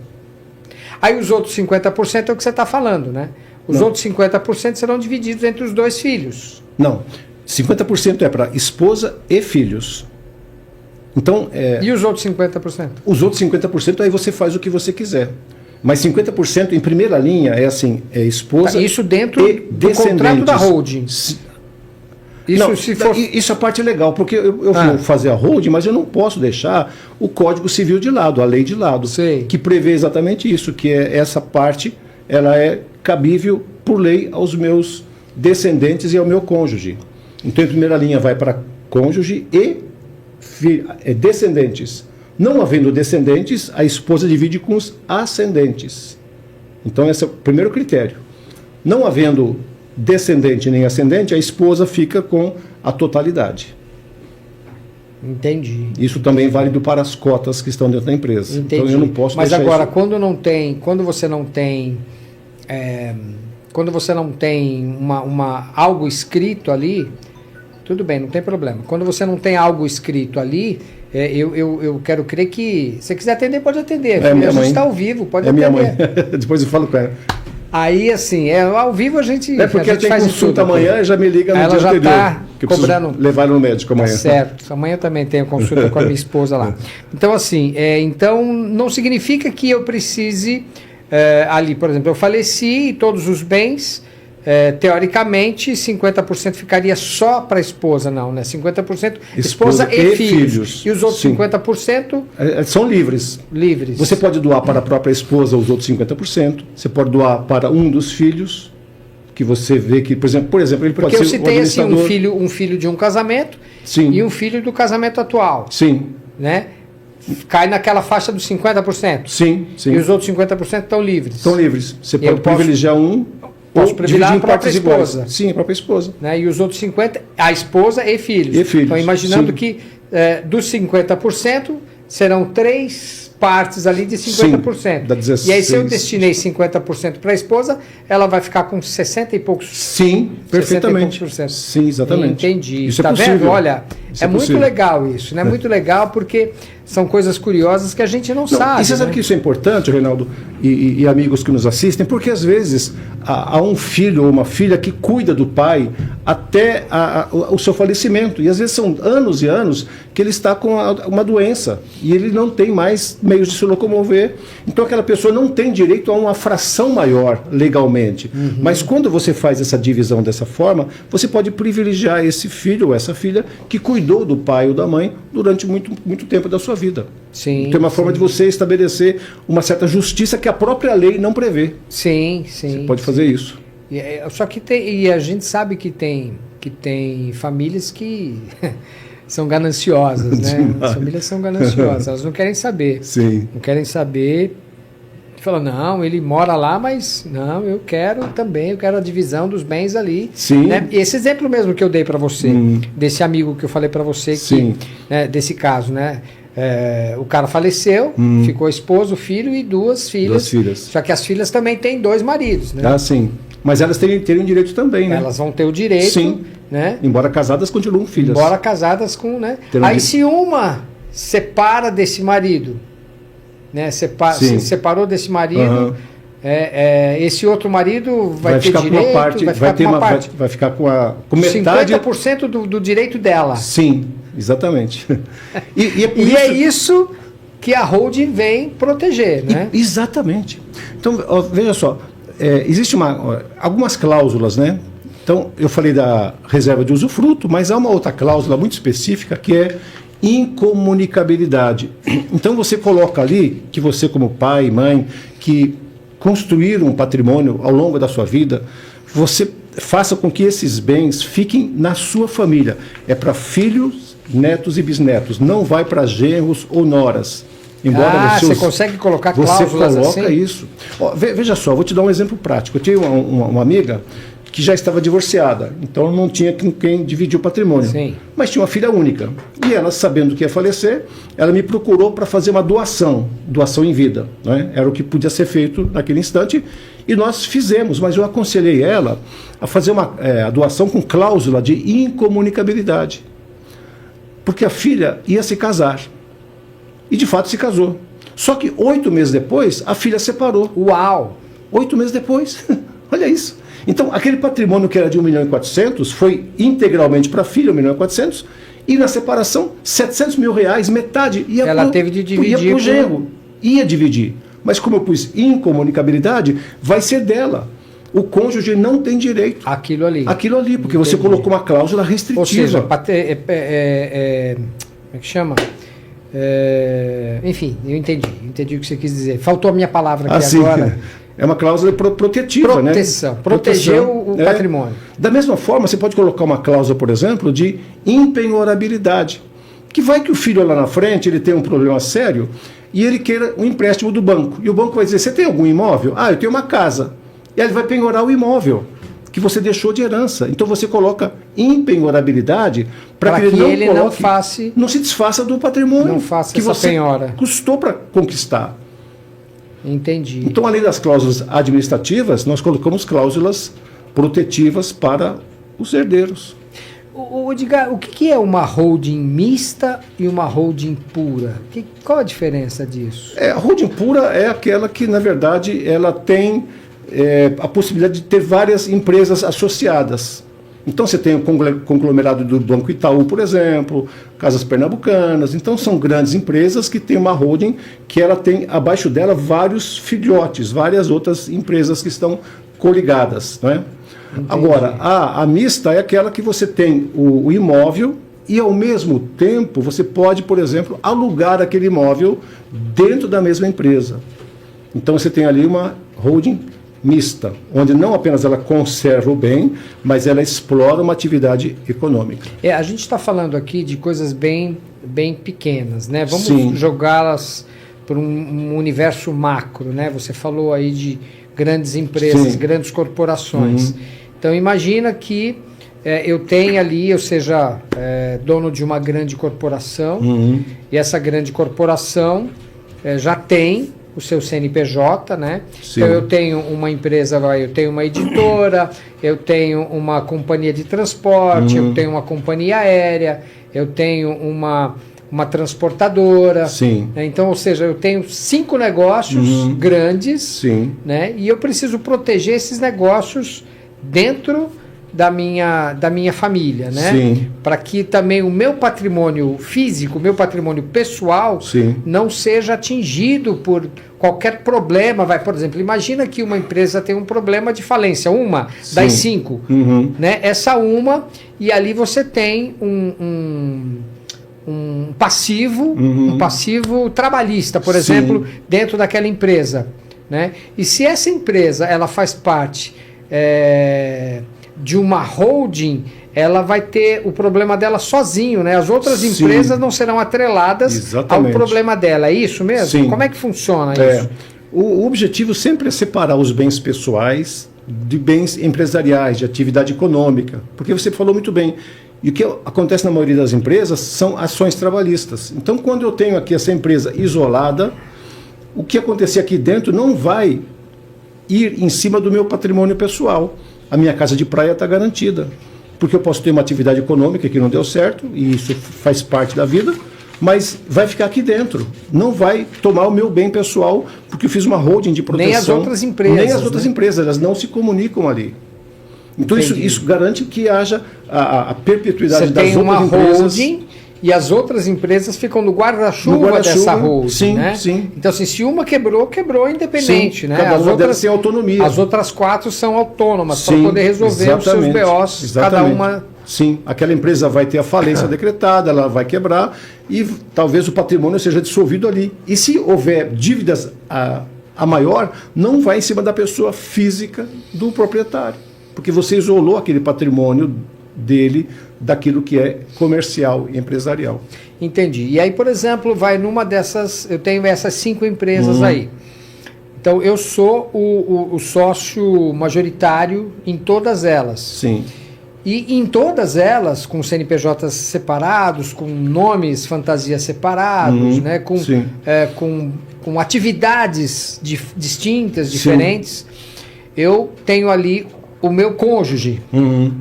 Aí os outros 50% é o que você está falando, né? Os outros 50% serão divididos entre os 2 filhos. Não, 50% é para esposa e filhos. Então, e os outros 50%? Os outros 50% aí você faz o que você quiser. Mas 50% em primeira linha é assim, esposa isso dentro e do contrato da holding. Isso é a parte legal, porque eu vou fazer a holding, mas eu não posso deixar o Código Civil de lado, a lei de lado, que prevê exatamente isso, que essa parte ela é cabível por lei aos meus descendentes e ao meu cônjuge. Então, em primeira linha vai para cônjuge e descendentes. Não havendo descendentes, a esposa divide com os ascendentes. Então, esse é o primeiro critério. Não havendo descendente nem ascendente, a esposa fica com a totalidade. Entendi. Isso também é válido para as cotas que estão dentro da empresa. Entendi. Então eu não posso Mas deixar agora, isso... quando você não tem algo escrito ali, tudo bem, não tem problema. Quando você não tem algo escrito ali, eu quero crer que... Se você quiser atender, pode atender. Minha a gente mãe. Está ao vivo, pode atender. Minha mãe. Depois eu falo com ela. Aí, assim, ao vivo a gente porque a gente tem faz consulta tudo, amanhã e já me liga no ela dia já anterior. Tá que eu cobrando. Levar no médico amanhã. Certo. Amanhã também tenho consulta com a minha esposa lá. Então, assim, então não significa que eu precise ali, por exemplo, eu faleci e todos os bens, teoricamente, 50% ficaria só para a esposa, não, né? 50% esposa e filhos. E os outros 50%? São livres. Livres. Você pode doar para a própria esposa os outros 50%. Você pode doar para um dos filhos, que você vê que, por exemplo ele porque pode ser eu citei assim, um filho de um casamento e um filho do casamento atual. Sim. Né? Cai naquela faixa dos 50%. Sim. E os outros 50% estão livres. Estão livres. Você pode privilegiar um... Posso privilegiar a própria esposa. Iguais. Sim, a própria esposa. Né? E os outros 50%, a esposa e filhos. E filhos. Então, imaginando que dos 50%, serão 3 partes ali de 50%. Sim, dá 16. E aí, se eu destinei 50% para a esposa, ela vai ficar com 60 e poucos. Sim, perfeitamente. 60 e poucos %. Sim, exatamente. Entendi. Isso tá é possível. vendo? Olha, Isso é muito possível. legal isso, né? Muito legal porque são coisas curiosas que a gente não sabe. E você sabe né? que isso é importante, Reinaldo, e amigos que nos assistem, porque às vezes há um filho ou uma filha que cuida do pai até o seu falecimento. E às vezes são anos e anos que ele está com uma doença e ele não tem mais meios de se locomover. Então aquela pessoa não tem direito a uma fração maior legalmente. Mas quando você faz essa divisão dessa forma, você pode privilegiar esse filho ou essa filha que cuidou do pai ou da mãe durante muito tempo da sua vida. Sim. Tem uma forma de você estabelecer uma certa justiça que a própria lei não prevê. Sim. Você pode fazer isso. Só que e a gente sabe que tem famílias que são gananciosas, né? Demais. As famílias são gananciosas, elas não querem saber. Sim. Não querem saber. Fala, não, ele mora lá, mas não, eu quero a divisão dos bens ali. Sim. Né? Esse exemplo mesmo que eu dei para você, desse amigo que eu falei para você, Sim. Né, desse caso, né? O cara faleceu, ficou a esposa, o filho e duas filhas. Só que as filhas também têm 2 maridos, né? Ah, sim. Mas elas teriam direito também, né? Elas vão ter o direito, Sim. né? Embora casadas, continuam filhas. Embora casadas com, né? Terão Aí direito. se uma separa desse marido, né? Se separou desse marido, esse outro marido vai ter ficar direito, com uma parte, vai ficar com metade. 50% do direito dela. Sim, exatamente. E é isso que a holding vem proteger, né? Exatamente. Então, veja só, existe algumas cláusulas, né? Então, eu falei da reserva de usufruto, mas há uma outra cláusula muito específica que é incomunicabilidade. Então, você coloca ali que você, como pai e mãe, que construíram um patrimônio ao longo da sua vida, você faça com que esses bens fiquem na sua família. É para filhos, netos e bisnetos. Não vai para genros ou noras. Embora você consegue colocar você cláusulas coloca assim? isso. Veja só, vou te dar um exemplo prático. Eu tinha uma amiga que já estava divorciada, então não tinha com quem dividir o patrimônio. Sim. Mas tinha uma filha única. E ela, sabendo que ia falecer, ela me procurou para fazer uma doação em vida. Né? Era o que podia ser feito naquele instante. E nós fizemos, mas eu aconselhei ela a fazer a doação com cláusula de incomunicabilidade. Porque a filha ia se casar. E de fato se casou. Só que 8 meses depois, a filha separou. Uau! 8 meses depois. Olha isso. Então, aquele patrimônio que era de 1.400.000 foi integralmente para a filha, 1.400.000, e na separação, 700 mil reais, metade ia ela teve de dividir pro genro. Ia dividir. Mas como eu pus incomunicabilidade, vai ser dela. O cônjuge não tem direito. Aquilo ali, porque você colocou uma cláusula restritiva. Ou seja, como é que chama? Enfim, eu entendi o que você quis dizer. Faltou a minha palavra aqui agora. É uma cláusula protetiva, Proteção, né? Proteger o patrimônio. Da mesma forma, você pode colocar uma cláusula, por exemplo, de impenhorabilidade. Que vai que o filho lá na frente, ele tem um problema sério e ele queira um empréstimo do banco. E o banco vai dizer, você tem algum imóvel? Eu tenho uma casa. E aí ele vai penhorar o imóvel que você deixou de herança. Então você coloca impenhorabilidade para que ele não se desfaça do patrimônio não faça que essa você penhora. Custou para conquistar. Entendi. Então, além das cláusulas administrativas, nós colocamos cláusulas protetivas para os herdeiros. O que é uma holding mista e uma holding pura? Qual a diferença disso? A holding pura é aquela que, na verdade, ela tem a possibilidade de ter várias empresas associadas. Então você tem o conglomerado do Banco Itaú, por exemplo, Casas Pernambucanas. Então são grandes empresas que têm uma holding que ela tem abaixo dela vários filhotes, várias outras empresas que estão coligadas. Não é? Agora, a mista é aquela que você tem o imóvel e, ao mesmo tempo, você pode, por exemplo, alugar aquele imóvel dentro da mesma empresa. Então você tem ali uma holding mista, onde não apenas ela conserva o bem, mas ela explora uma atividade econômica. A gente está falando aqui de coisas bem pequenas, né? Vamos jogá-las para um universo macro, né? Você falou aí de grandes empresas, grandes corporações. Então imagina que eu tenha ali, eu seja dono de uma grande corporação, e essa grande corporação já tem o seu CNPJ, né? Sim. Então eu tenho uma empresa, eu tenho uma editora, eu tenho uma companhia de transporte, eu tenho uma companhia aérea, eu tenho uma transportadora. Sim. Né? Então, ou seja, eu tenho 5 negócios grandes, Sim. né? E eu preciso proteger esses negócios dentro da minha família, né? Sim. Para que também o meu patrimônio físico, o meu patrimônio pessoal, Sim. não seja atingido por qualquer problema. Por exemplo, imagina que uma empresa tem um problema de falência, uma das 5, né? Essa uma, e ali você tem um passivo, um passivo trabalhista, por exemplo, dentro daquela empresa, né? E se essa empresa ela faz parte de uma holding, ela vai ter o problema dela sozinho, né? As outras empresas não serão atreladas ao problema dela. É isso mesmo? Sim. Como é que funciona isso? O objetivo sempre é separar os bens pessoais de bens empresariais, de atividade econômica. Porque você falou muito bem. E o que acontece na maioria das empresas são ações trabalhistas. Então, quando eu tenho aqui essa empresa isolada, o que acontecer aqui dentro não vai ir em cima do meu patrimônio pessoal. A minha casa de praia está garantida, porque eu posso ter uma atividade econômica que não deu certo, e isso faz parte da vida, mas vai ficar aqui dentro. Não vai tomar o meu bem pessoal, porque eu fiz uma holding de proteção. Nem as outras empresas. Nem as outras empresas, elas não se comunicam ali. Então isso garante que haja a perpetuidade das outras empresas. Você tem uma holding e as outras empresas ficam no guarda-chuva dessa holding. Sim, né? sim. Então, assim, se uma quebrou independente. Sim, né? cada uma delas tem autonomia. As outras 4 são autônomas para poder resolver os seus BOs, cada uma. Sim, aquela empresa vai ter a falência decretada, ela vai quebrar e talvez o patrimônio seja dissolvido ali. E se houver dívidas a maior, não vai em cima da pessoa física do proprietário, porque você isolou aquele patrimônio dele daquilo que é comercial e empresarial. Entendi. E aí, por exemplo, vai numa dessas, eu tenho essas 5 empresas aí. Então, eu sou o sócio majoritário em todas elas. Sim. E em todas elas, com CNPJs separados, com nomes fantasia separados, né, com atividades distintas, diferentes, eu tenho ali o meu cônjuge.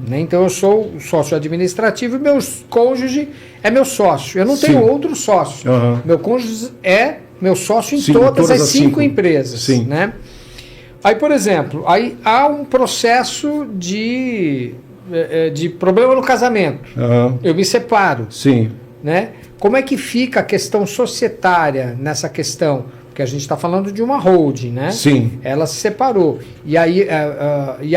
Né? Então eu sou sócio administrativo e meu cônjuge é meu sócio. Eu não tenho outro sócio. Meu cônjuge é meu sócio em todas as 5 empresas. Né? Aí, por exemplo, aí há um processo de problema no casamento. Eu me separo. Né? Como é que fica a questão societária nessa questão? Porque a gente está falando de uma holding, né? Sim. Ela se separou. E aí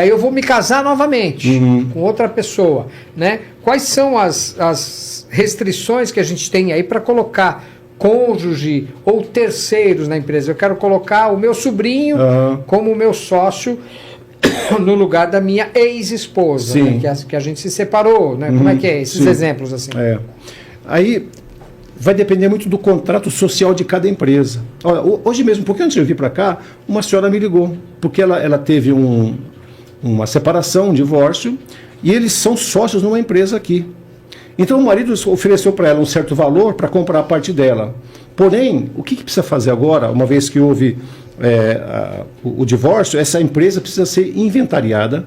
eu vou me casar novamente com outra pessoa, né? Quais são as restrições que a gente tem aí para colocar cônjuge ou terceiros na empresa? Eu quero colocar o meu sobrinho como meu sócio no lugar da minha ex-esposa, né? que a gente se separou, né? Como é que é? Esses exemplos assim. Aí vai depender muito do contrato social de cada empresa. Olha, hoje mesmo, um pouquinho antes de eu vir para cá, uma senhora me ligou, porque ela teve uma separação, um divórcio, e eles são sócios numa empresa aqui. Então o marido ofereceu para ela um certo valor para comprar a parte dela. Porém, o que precisa fazer agora, uma vez que houve o divórcio? Essa empresa precisa ser inventariada,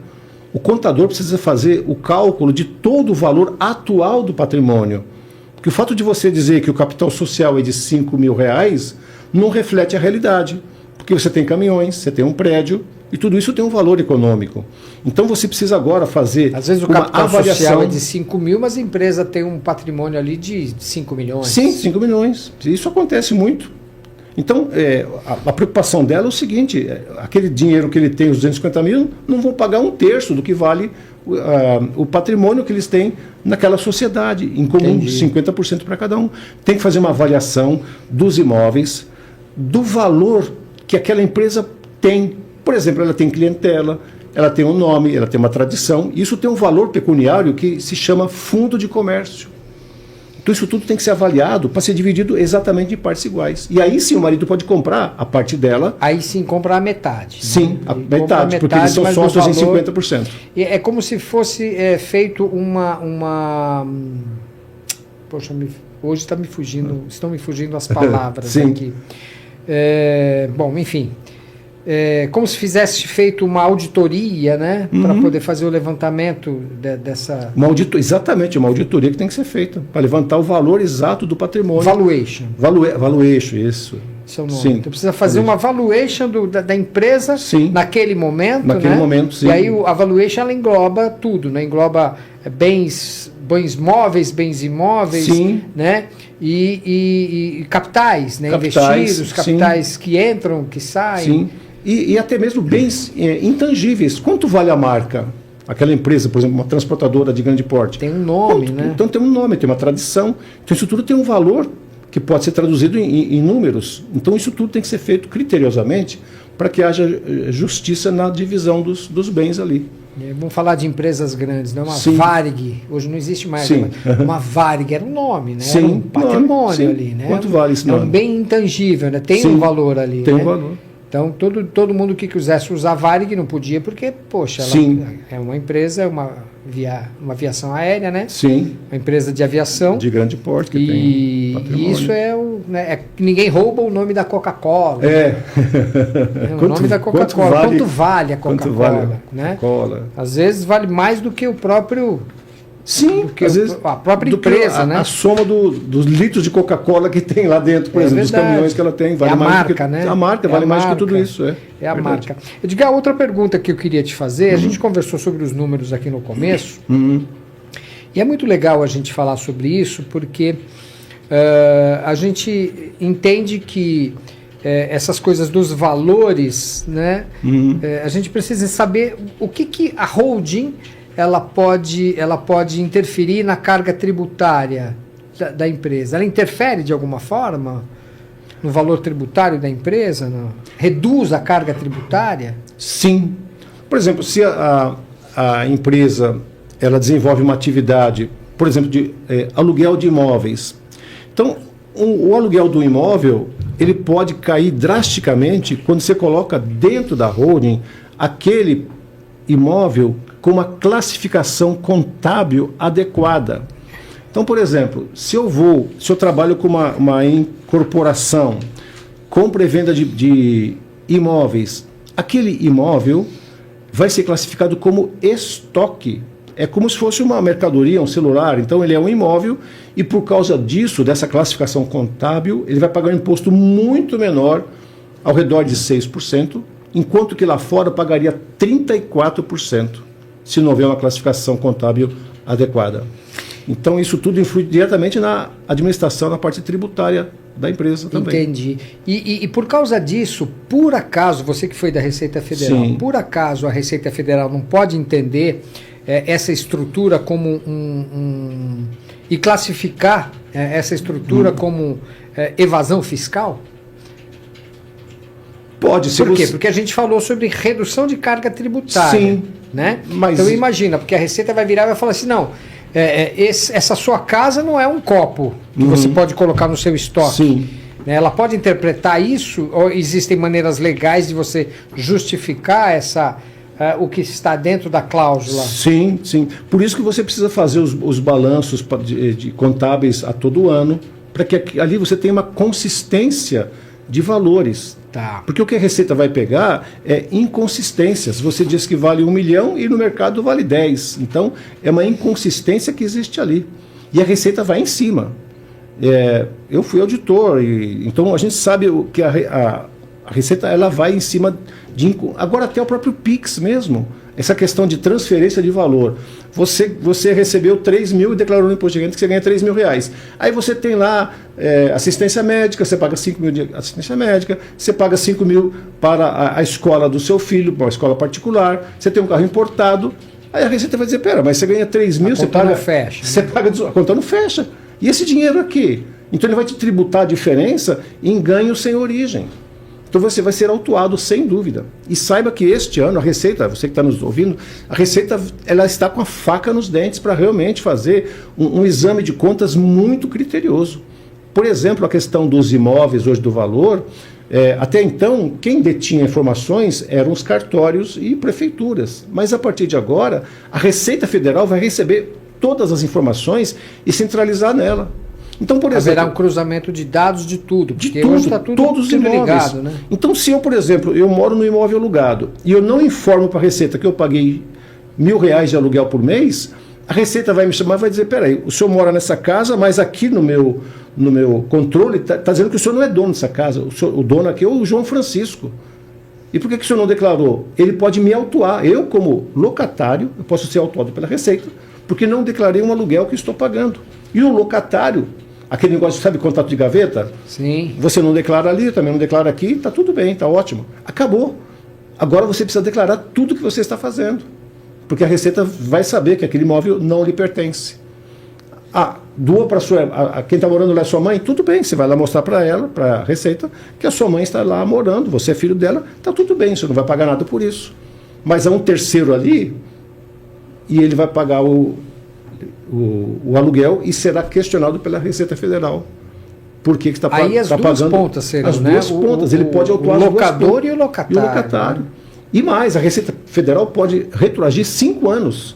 o contador precisa fazer o cálculo de todo o valor atual do patrimônio. Porque o fato de você dizer que o capital social é de R$5.000 não reflete a realidade. Porque você tem caminhões, você tem um prédio, e tudo isso tem um valor econômico. Então você precisa agora fazer às vezes o uma capital avaliação. Social é de 5 mil, mas a empresa tem um patrimônio ali de 5 milhões. Sim, 5 milhões. Isso acontece muito. Então, a preocupação dela é o seguinte: aquele dinheiro que ele tem, os 250 mil, não vão pagar 1/3 do que vale o patrimônio que eles têm naquela sociedade, em comum, 50% para cada um. Tem que fazer uma avaliação dos imóveis, do valor que aquela empresa tem. Por exemplo, ela tem clientela, ela tem um nome, ela tem uma tradição. Isso tem um valor pecuniário que se chama fundo de comércio. Então isso tudo tem que ser avaliado para ser dividido exatamente em partes iguais. E aí sim o marido pode comprar a parte dela. Aí sim comprar a metade. Sim, a metade, porque eles são sócios em 50%. É como se fosse feito uma... Poxa, hoje estão me fugindo as palavras aqui. Bom, enfim, como se fizesse feito uma auditoria, né, para poder fazer o levantamento dessa... Exatamente, uma auditoria que tem que ser feita, para levantar o valor exato do patrimônio. Valuation. Valuation, isso. Esse é o nome. Sim. Então precisa fazer uma valuation da empresa naquele momento, naquele momento, sim. E aí a valuation ela engloba tudo, né? Engloba bens móveis, bens imóveis, sim. Né? E capitais, né? Investidos, capitais que entram, que saem. Sim. E até mesmo bens intangíveis. Quanto vale a marca? Aquela empresa, por exemplo, uma transportadora de grande porte. Tem um nome, né? Então tem um nome, tem uma tradição. Então isso tudo tem um valor que pode ser traduzido em números. Então isso tudo tem que ser feito criteriosamente para que haja justiça na divisão dos bens ali. Vamos falar de empresas grandes, né? Uma Varig, hoje não existe mais. Uma Varig era um nome, né? Sim. Era um patrimônio ali, né? Quanto vale esse nome? É um bem intangível, né? Tem um valor ali. Tem né? um valor. Então, todo mundo que quisesse usar Varig não podia, porque, poxa, ela é uma empresa, uma aviação aérea, né? Sim. Uma empresa de aviação. De grande porte, que tem patrimônio. E isso ninguém rouba o nome da Coca-Cola. O nome da Coca-Cola. Quanto vale a Coca-Cola? Né? Às vezes vale mais do que o próprio... Sim, às vezes a própria empresa, né? A soma dos litros de Coca-Cola que tem lá dentro, por exemplo, dos caminhões que ela tem. Vale mais a marca, né? A marca vale mais do que tudo isso. É a marca. Edgar, outra pergunta que eu queria te fazer, a gente conversou sobre os números aqui no começo, e é muito legal a gente falar sobre isso, porque a gente entende que essas coisas dos valores, né? A gente precisa saber o que a holding ela pode interferir na carga tributária da empresa. Ela interfere de alguma forma no valor tributário da empresa? Não? Reduz a carga tributária? Sim. Por exemplo, se a empresa ela desenvolve uma atividade, por exemplo, de aluguel de imóveis. Então, o aluguel do imóvel ele pode cair drasticamente quando você coloca dentro da holding aquele imóvel com uma classificação contábil adequada. Então, por exemplo, se eu trabalho com uma incorporação, compra e venda de imóveis, aquele imóvel vai ser classificado como estoque. É como se fosse uma mercadoria, um celular. Então, ele é um imóvel e, por causa disso, dessa classificação contábil, ele vai pagar um imposto muito menor, ao redor de 6%, enquanto que lá fora pagaria 34%. Se não houver uma classificação contábil adequada. Então, isso tudo influi diretamente na administração, na parte tributária da empresa também. Entendi. E por causa disso, por acaso, você que foi da Receita Federal, por acaso a Receita Federal não pode entender essa estrutura como e classificar essa estrutura como evasão fiscal? Pode ser. Por quê? Porque a gente falou sobre redução de carga tributária. Sim. Né? Mas... Então imagina, porque a Receita vai virar e vai falar assim, não, essa sua casa não é um copo que você pode colocar no seu estoque. Sim. Né? Ela pode interpretar isso, ou existem maneiras legais de você justificar o que está dentro da cláusula? Sim, sim. Por isso que você precisa fazer os balanços de contábeis a todo ano, para que ali você tenha uma consistência de valores. Tá. Porque o que a Receita vai pegar é inconsistências. Você diz que vale 1 milhão e no mercado vale 10. Então, é uma inconsistência que existe ali. E a Receita vai em cima. Eu fui auditor, então a gente sabe que a Receita ela vai em cima de... Agora até o próprio PIX mesmo. Essa questão de transferência de valor. Você recebeu 3 mil e declarou no imposto de renda que você ganha 3 mil reais. Aí você tem lá assistência médica, você paga 5 mil de assistência médica, você paga 5 mil para a escola do seu filho, uma escola particular, você tem um carro importado. Aí a Receita vai dizer, pera, mas você ganha 3 mil, você paga... fecha. Você paga, a conta não fecha. E esse dinheiro aqui? Então ele vai te tributar a diferença em ganho sem origem. Então você vai ser autuado sem dúvida. E saiba que este ano a Receita, você que está nos ouvindo, a Receita ela está com a faca nos dentes para realmente fazer um exame de contas muito criterioso. Por exemplo, a questão dos imóveis hoje do valor, até então quem detinha informações eram os cartórios e prefeituras. Mas a partir de agora, a Receita Federal vai receber todas as informações e centralizar nela. Então, por exemplo... Haverá um cruzamento de dados de tudo, porque de tudo, hoje está tudo, todos os imóveis. ligado, né? Então, se eu, por exemplo, eu moro no imóvel alugado e eu não informo para a Receita que eu paguei R$1.000 de aluguel por mês, a Receita vai me chamar e vai dizer, peraí, o senhor mora nessa casa, mas aqui no meu controle está dizendo que o senhor não é dono dessa casa, o dono aqui é o João Francisco. E por que o senhor não declarou? Ele pode me autuar. Eu, como locatário, eu posso ser autuado pela Receita, porque não declarei um aluguel que estou pagando. E o locatário, aquele negócio, sabe, contrato de gaveta? Sim. Você não declara ali, eu também não declaro aqui, está tudo bem, está ótimo. Acabou. Agora você precisa declarar tudo que você está fazendo. Porque a Receita vai saber que aquele imóvel não lhe pertence. Doa para quem está morando lá é sua mãe? Tudo bem, você vai lá mostrar para ela, para a Receita, que a sua mãe está lá morando, você é filho dela, está tudo bem, você não vai pagar nada por isso. Mas há um terceiro ali, e ele vai pagar o aluguel e será questionado pela Receita Federal. Por que está pagando? Aí as duas pontas serão, as duas pontas, ele pode autuar o locador e o locatário. E o locatário. Né? E mais, a Receita Federal pode retroagir 5 anos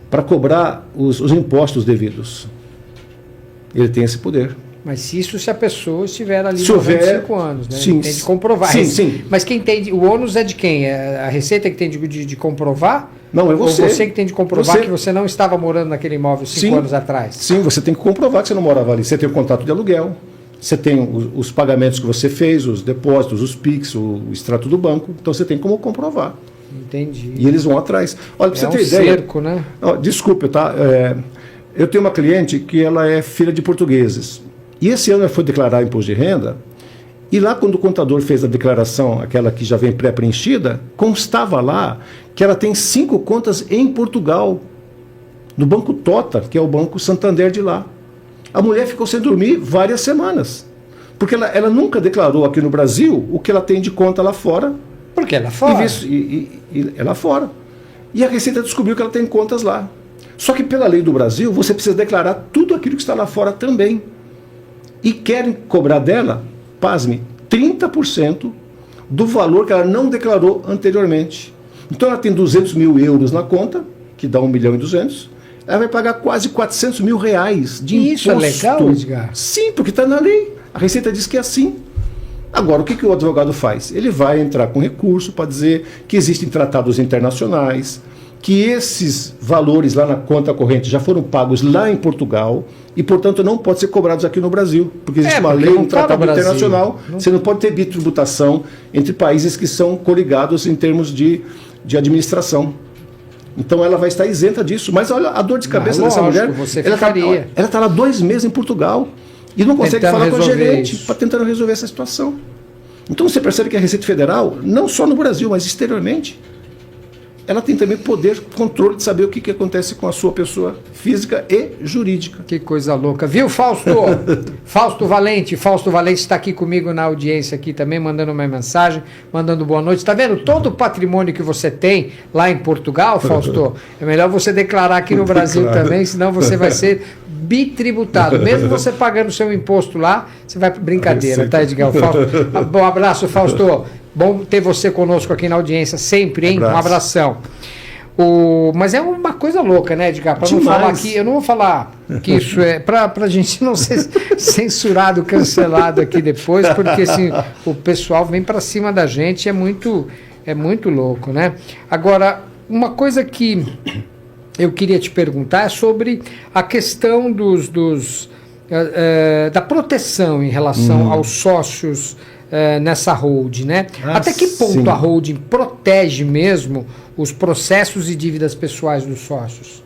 para cobrar os impostos devidos. Ele tem esse poder. Mas se a pessoa estiver ali 95 anos, né? Sim, tem de comprovar. Sim. Mas quem tem o ônus é de quem? É a Receita que tem de comprovar? Não, é você. Ou você que tem de comprovar que você não estava morando naquele imóvel 5 anos atrás? Sim, você tem que comprovar que você não morava ali. Você tem o contrato de aluguel, você tem os pagamentos que você fez, os depósitos, os PIX, o extrato do banco. Então você tem como comprovar. Entendi. E eles vão atrás. Olha, para você ter ideia... cerco, né? Desculpe, tá? Eu tenho uma cliente que ela é filha de portugueses. E esse ano ela foi declarar imposto de renda, e lá quando o contador fez a declaração, aquela que já vem pré-preenchida, constava lá que ela tem 5 contas em Portugal, no Banco Tota, que é o Banco Santander de lá. A mulher ficou sem dormir várias semanas, porque ela nunca declarou aqui no Brasil o que ela tem de conta lá fora. Porque é lá fora. E é lá fora. E a Receita descobriu que ela tem contas lá. Só que pela lei do Brasil, você precisa declarar tudo aquilo que está lá fora também. E querem cobrar dela, pasme, 30% do valor que ela não declarou anteriormente. Então ela tem 200 mil euros na conta, que dá 1.200.000, ela vai pagar quase 400 mil reais de imposto. Isso é legal, Edgar? Sim, porque está na lei. A Receita diz que é assim. Agora, o que o advogado faz? Ele vai entrar com recurso para dizer que existem tratados internacionais, que esses valores lá na conta corrente já foram pagos lá em Portugal e, portanto, não podem ser cobrados aqui no Brasil, porque existe uma lei, um tratado internacional, você não pode ter bitributação entre países que são coligados em termos de administração. Então ela vai estar isenta disso. Mas olha a dor de cabeça dessa mulher. Ela está lá 2 meses em Portugal e não consegue falar com a gerente para tentar resolver essa situação. Então você percebe que a Receita Federal, não só no Brasil, mas exteriormente, ela tem também poder, controle de saber o que acontece com a sua pessoa física e jurídica. Que coisa louca. Viu, Fausto? Fausto Valente está aqui comigo na audiência aqui também, mandando uma mensagem, mandando boa noite. Está vendo todo o patrimônio que você tem lá em Portugal, Fausto? É melhor você declarar aqui no Brasil também, senão você vai ser bitributado. Mesmo você pagando seu imposto lá, você vai... Brincadeira, tá, Edgar? Bom abraço, Fausto. Bom ter você conosco aqui na audiência sempre, hein? Um abração. Mas é uma coisa louca, né, Edgar? Para não falar aqui, eu não vou falar que isso é para a gente não ser censurado, cancelado aqui depois, porque assim, o pessoal vem para cima da gente, é muito louco, né? Agora, uma coisa que eu queria te perguntar é sobre a questão da proteção em relação aos sócios nessa holding, né? Até que ponto a holding protege mesmo os processos e dívidas pessoais dos sócios?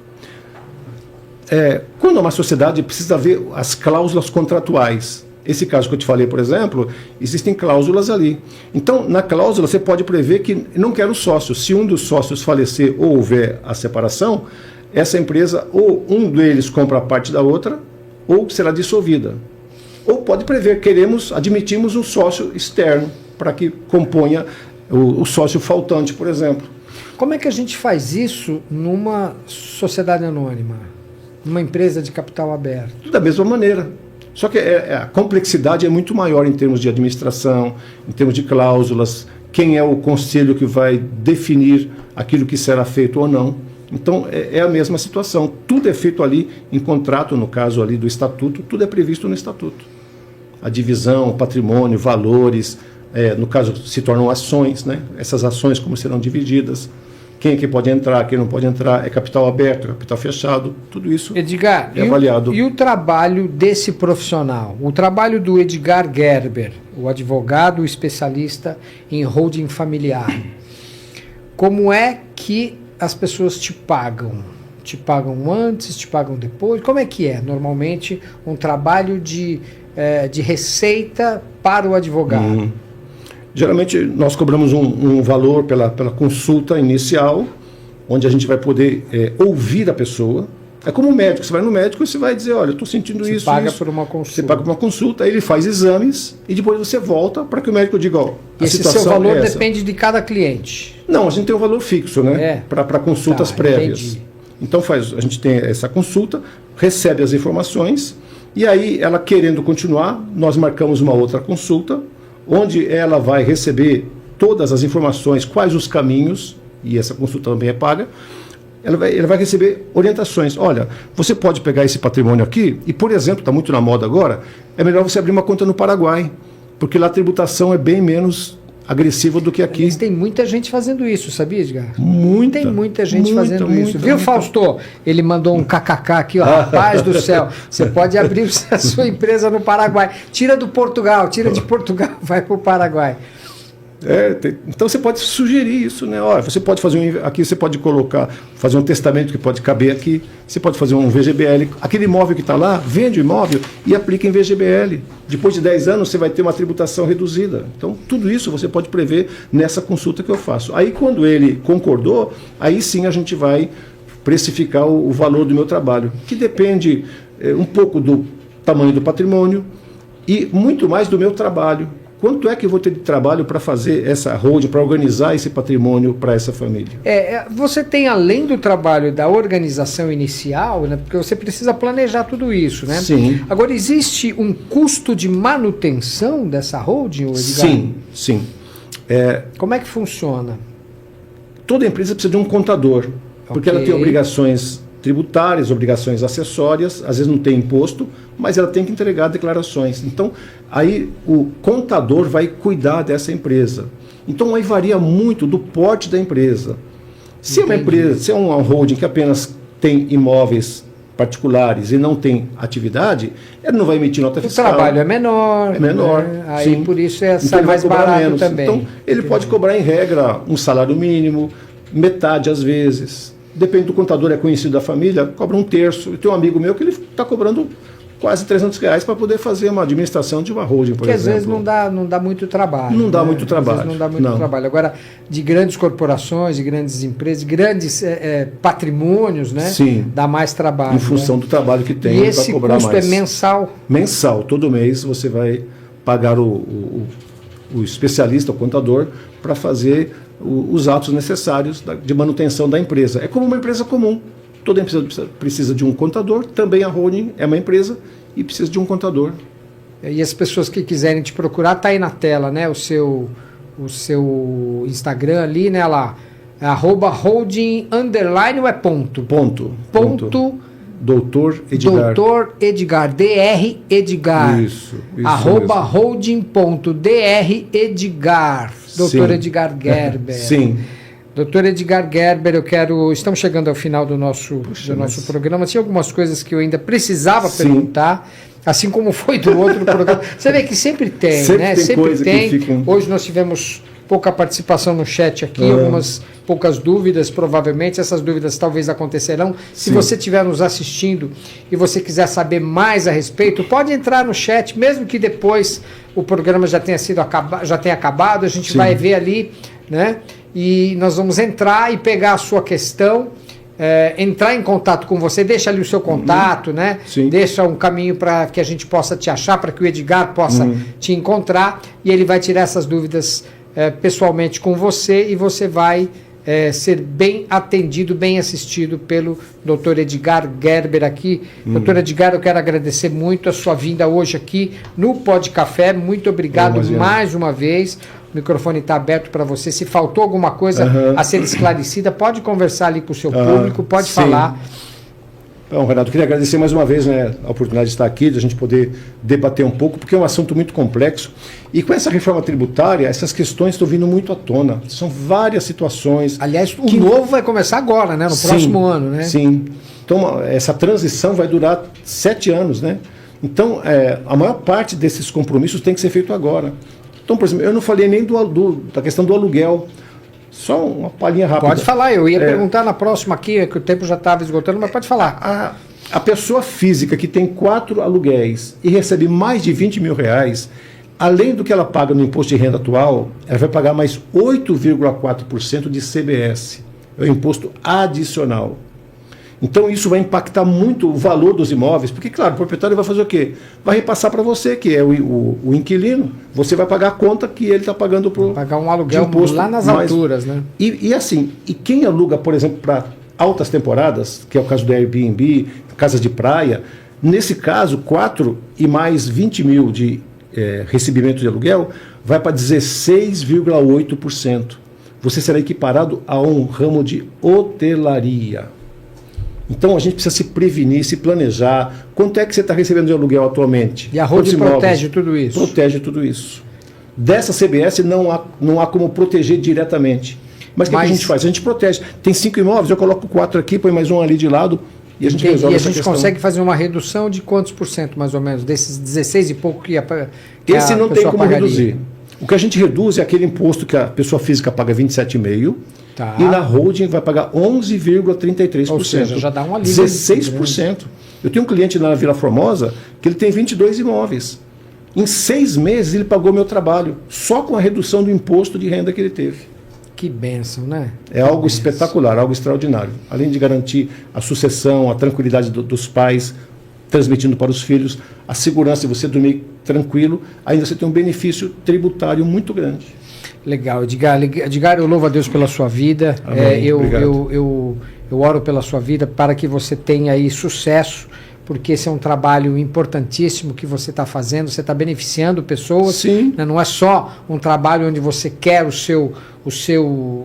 Quando uma sociedade precisa ver as cláusulas contratuais. Esse caso que eu te falei, por exemplo, existem cláusulas ali. Então, na cláusula, você pode prever que não quer os sócios. Se um dos sócios falecer ou houver a separação, essa empresa, ou um deles compra a parte da outra, ou será dissolvida. Ou pode prever, admitimos um sócio externo para que componha o sócio faltante, por exemplo. Como é que a gente faz isso numa sociedade anônima, numa empresa de capital aberto? Da mesma maneira. Só que a complexidade é muito maior em termos de administração, em termos de cláusulas, quem é o conselho que vai definir aquilo que será feito ou não. Então, é a mesma situação. Tudo é feito ali em contrato, no caso ali do estatuto, tudo é previsto no estatuto. A divisão, patrimônio, valores, no caso se tornam ações, né? Essas ações como serão divididas, quem é que pode entrar, quem não pode entrar, é capital aberto, capital fechado, tudo isso Edgar, é avaliado. E o trabalho desse profissional? O trabalho do Edgar Gerber, o advogado especialista em holding familiar. Como é que as pessoas te pagam? Te pagam antes, te pagam depois? Como é que é, normalmente, um trabalho de receita para o advogado? Geralmente, nós cobramos um valor pela consulta inicial, onde a gente vai poder ouvir a pessoa. É como um médico, você vai no médico e você vai dizer, olha, eu estou sentindo isso. Você paga por uma consulta. Você paga por uma consulta, aí ele faz exames e depois você volta para que o médico diga, ó, a situação seu valor é essa. depende de cada cliente? Não, a gente tem um valor fixo, né? Para consultas prévias. Entendi. Então a gente tem essa consulta, recebe as informações, e aí ela querendo continuar, nós marcamos uma outra consulta, onde ela vai receber todas as informações, quais os caminhos, e essa consulta também é paga. Ela vai receber orientações. Olha, você pode pegar esse patrimônio aqui e, por exemplo, está muito na moda agora, é melhor você abrir uma conta no Paraguai, porque lá a tributação é bem menos agressiva do que aqui. Mas tem muita gente fazendo isso, sabia, Edgar? Muita. Tem muita gente fazendo isso. Viu, Fausto? Ele mandou um kkk aqui, ó. Rapaz do céu, você pode abrir a sua empresa no Paraguai. Tira de Portugal, vai para o Paraguai. Então você pode sugerir isso, né? Olha, você pode fazer aqui, você pode fazer um testamento que pode caber aqui, você pode fazer um VGBL, aquele imóvel que está lá, vende o imóvel e aplica em VGBL. Depois de 10 anos você vai ter uma tributação reduzida. Então tudo isso você pode prever nessa consulta que eu faço. Aí quando ele concordou, aí sim a gente vai precificar o valor do meu trabalho, que depende um pouco do tamanho do patrimônio e muito mais do meu trabalho. Quanto é que eu vou ter de trabalho para fazer essa holding, para organizar esse patrimônio para essa família? Você tem, além do trabalho da organização inicial, né, porque você precisa planejar tudo isso, né? Sim. Agora, existe um custo de manutenção dessa holding, Edgar? Sim. Como é que funciona? Toda empresa precisa de um contador, porque ela tem obrigações tributárias, obrigações acessórias, às vezes não tem imposto, mas ela tem que entregar declarações. Então, aí o contador vai cuidar dessa empresa. Então, aí varia muito do porte da empresa. Se é uma empresa, se é uma holding que apenas tem imóveis particulares e não tem atividade, ela não vai emitir nota fiscal. O trabalho é menor. Né? Aí, sim. por isso então, sai mais barato menos. Também. Então, ele pode cobrar, em regra, um salário mínimo, metade às vezes. Depende do contador, é conhecido da família, cobra um terço. Eu tenho um amigo meu que ele está cobrando quase R$300 para poder fazer uma administração de uma holding, por exemplo. Porque às vezes não dá muito trabalho. Não dá muito trabalho. Às vezes não dá muito trabalho. Agora, de grandes corporações, de grandes empresas, de grandes patrimônios, né? Sim. Dá mais trabalho. Em função do trabalho que tem para cobrar mais. E esse custo é mensal? Mensal. Todo mês você vai pagar o especialista, o contador, para fazer os atos necessários de manutenção da empresa. É como uma empresa comum. Toda empresa precisa de um contador, também a holding é uma empresa e precisa de um contador. E as pessoas que quiserem te procurar, está aí na tela, né? O seu Instagram ali, né? Lá, @holding_ ou é ponto? Ponto. Doutor Edgar. Doutor Edgar, DR Edgar. Isso @holding.dr Edgar. Doutor Edgar Gerber. Sim. Doutor Edgar Gerber, estamos chegando ao final do nosso programa. Tinha algumas coisas que eu ainda precisava perguntar, assim como foi do outro programa. Você vê que sempre tem, né? Sempre tem. Hoje nós tivemos pouca participação no chat aqui, algumas poucas dúvidas, provavelmente. Essas dúvidas talvez acontecerão. Se você estiver nos assistindo e você quiser saber mais a respeito, pode entrar no chat, mesmo que depois o programa já tenha acabado, a gente vai ver ali, né? E nós vamos entrar e pegar a sua questão, entrar em contato com você, deixa ali o seu contato, né? Deixa um caminho para que a gente possa te achar, para que o Edgar possa te encontrar, e ele vai tirar essas dúvidas pessoalmente com você, e você vai ser bem atendido, bem assistido pelo Dr. Edgar Gerber aqui. Dr. Edgar, eu quero agradecer muito a sua vinda hoje aqui no Pod Café. Muito obrigado mais uma vez. O microfone está aberto para você. Se faltou alguma coisa a ser esclarecida, pode conversar ali com o seu público, pode falar. Então, Renato, queria agradecer mais uma vez, né, a oportunidade de estar aqui, de a gente poder debater um pouco, porque é um assunto muito complexo. E com essa reforma tributária, essas questões estão vindo muito à tona. São várias situações. Aliás, o novo vai começar agora, né? No próximo ano, né? Sim. Então, essa transição vai durar 7 anos, né? Então, a maior parte desses compromissos tem que ser feito agora. Então, por exemplo, eu não falei nem da questão do aluguel. Só uma palhinha rápida. Pode falar, eu ia perguntar na próxima aqui, que o tempo já estava esgotando, mas pode falar. A pessoa física que tem 4 aluguéis e recebe mais de 20 mil reais, além do que ela paga no imposto de renda atual, ela vai pagar mais 8,4% de CBS. É o imposto adicional. Então isso vai impactar muito o valor dos imóveis, porque, claro, o proprietário vai fazer o quê? Vai repassar para você, que é o inquilino, você vai pagar a conta que ele está pagando para pagar um aluguel lá nas alturas, né? E assim, quem aluga, por exemplo, para altas temporadas, que é o caso do Airbnb, casas de praia, nesse caso, 4 e mais 20 mil de recebimento de aluguel, vai para 16,8%. Você será equiparado a um ramo de hotelaria. Então a gente precisa se prevenir, se planejar. Quanto é que você está recebendo de aluguel atualmente? E a Holding protege tudo isso? Protege tudo isso. Dessa CBS não há como proteger diretamente. Mas o que a gente faz? A gente protege. Tem 5 imóveis, eu coloco 4 aqui, põe mais um ali de lado e a gente resolve essa questão. E a gente consegue fazer uma redução de quantos por cento, mais ou menos, desses 16 e pouco que Esse não tem como reduzir. O que a gente reduz é aquele imposto que a pessoa física paga 27,5%. Tá. E na holding vai pagar 11,33%. Ou seja, já dá um alívio. 16%. Eu tenho um cliente na Vila Formosa que ele tem 22 imóveis. Em 6 meses ele pagou meu trabalho, só com a redução do imposto de renda que ele teve. Que bênção, né? É algo espetacular, algo extraordinário. Além de garantir a sucessão, a tranquilidade dos pais, transmitindo para os filhos, a segurança de você dormir tranquilo, ainda você tem um benefício tributário muito grande. Legal, Edgar, eu louvo a Deus pela sua vida. Eu oro pela sua vida para que você tenha aí sucesso, porque esse é um trabalho importantíssimo que você está fazendo, você está beneficiando pessoas. Sim. Né? Não é só um trabalho onde você quer o seu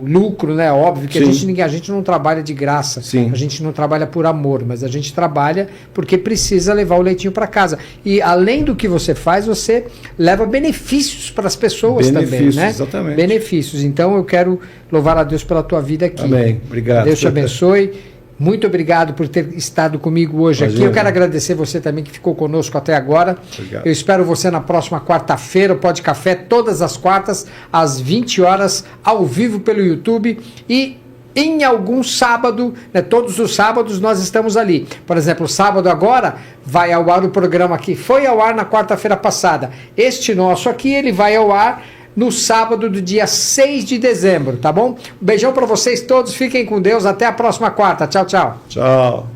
lucro, né? Óbvio que a gente não trabalha de graça. Sim. A gente não trabalha por amor, mas a gente trabalha porque precisa levar o leitinho para casa. E além do que você faz, você leva benefícios para as pessoas também, né? Exatamente. Benefícios. Então eu quero louvar a Deus pela tua vida aqui. Amém. Obrigado. Deus te abençoe. Muito obrigado por ter estado comigo hoje aqui. Eu quero agradecer você também que ficou conosco até agora. Obrigado. Eu espero você na próxima quarta-feira, o Pod Café, todas as quartas, às 20 horas, ao vivo pelo YouTube. E em algum sábado, né, todos os sábados nós estamos ali. Por exemplo, sábado agora vai ao ar o programa que foi ao ar na quarta-feira passada. Este nosso aqui, ele vai ao ar no sábado do dia 6 de dezembro, tá bom? Um beijão para vocês todos, fiquem com Deus, até a próxima quarta. Tchau, tchau. Tchau.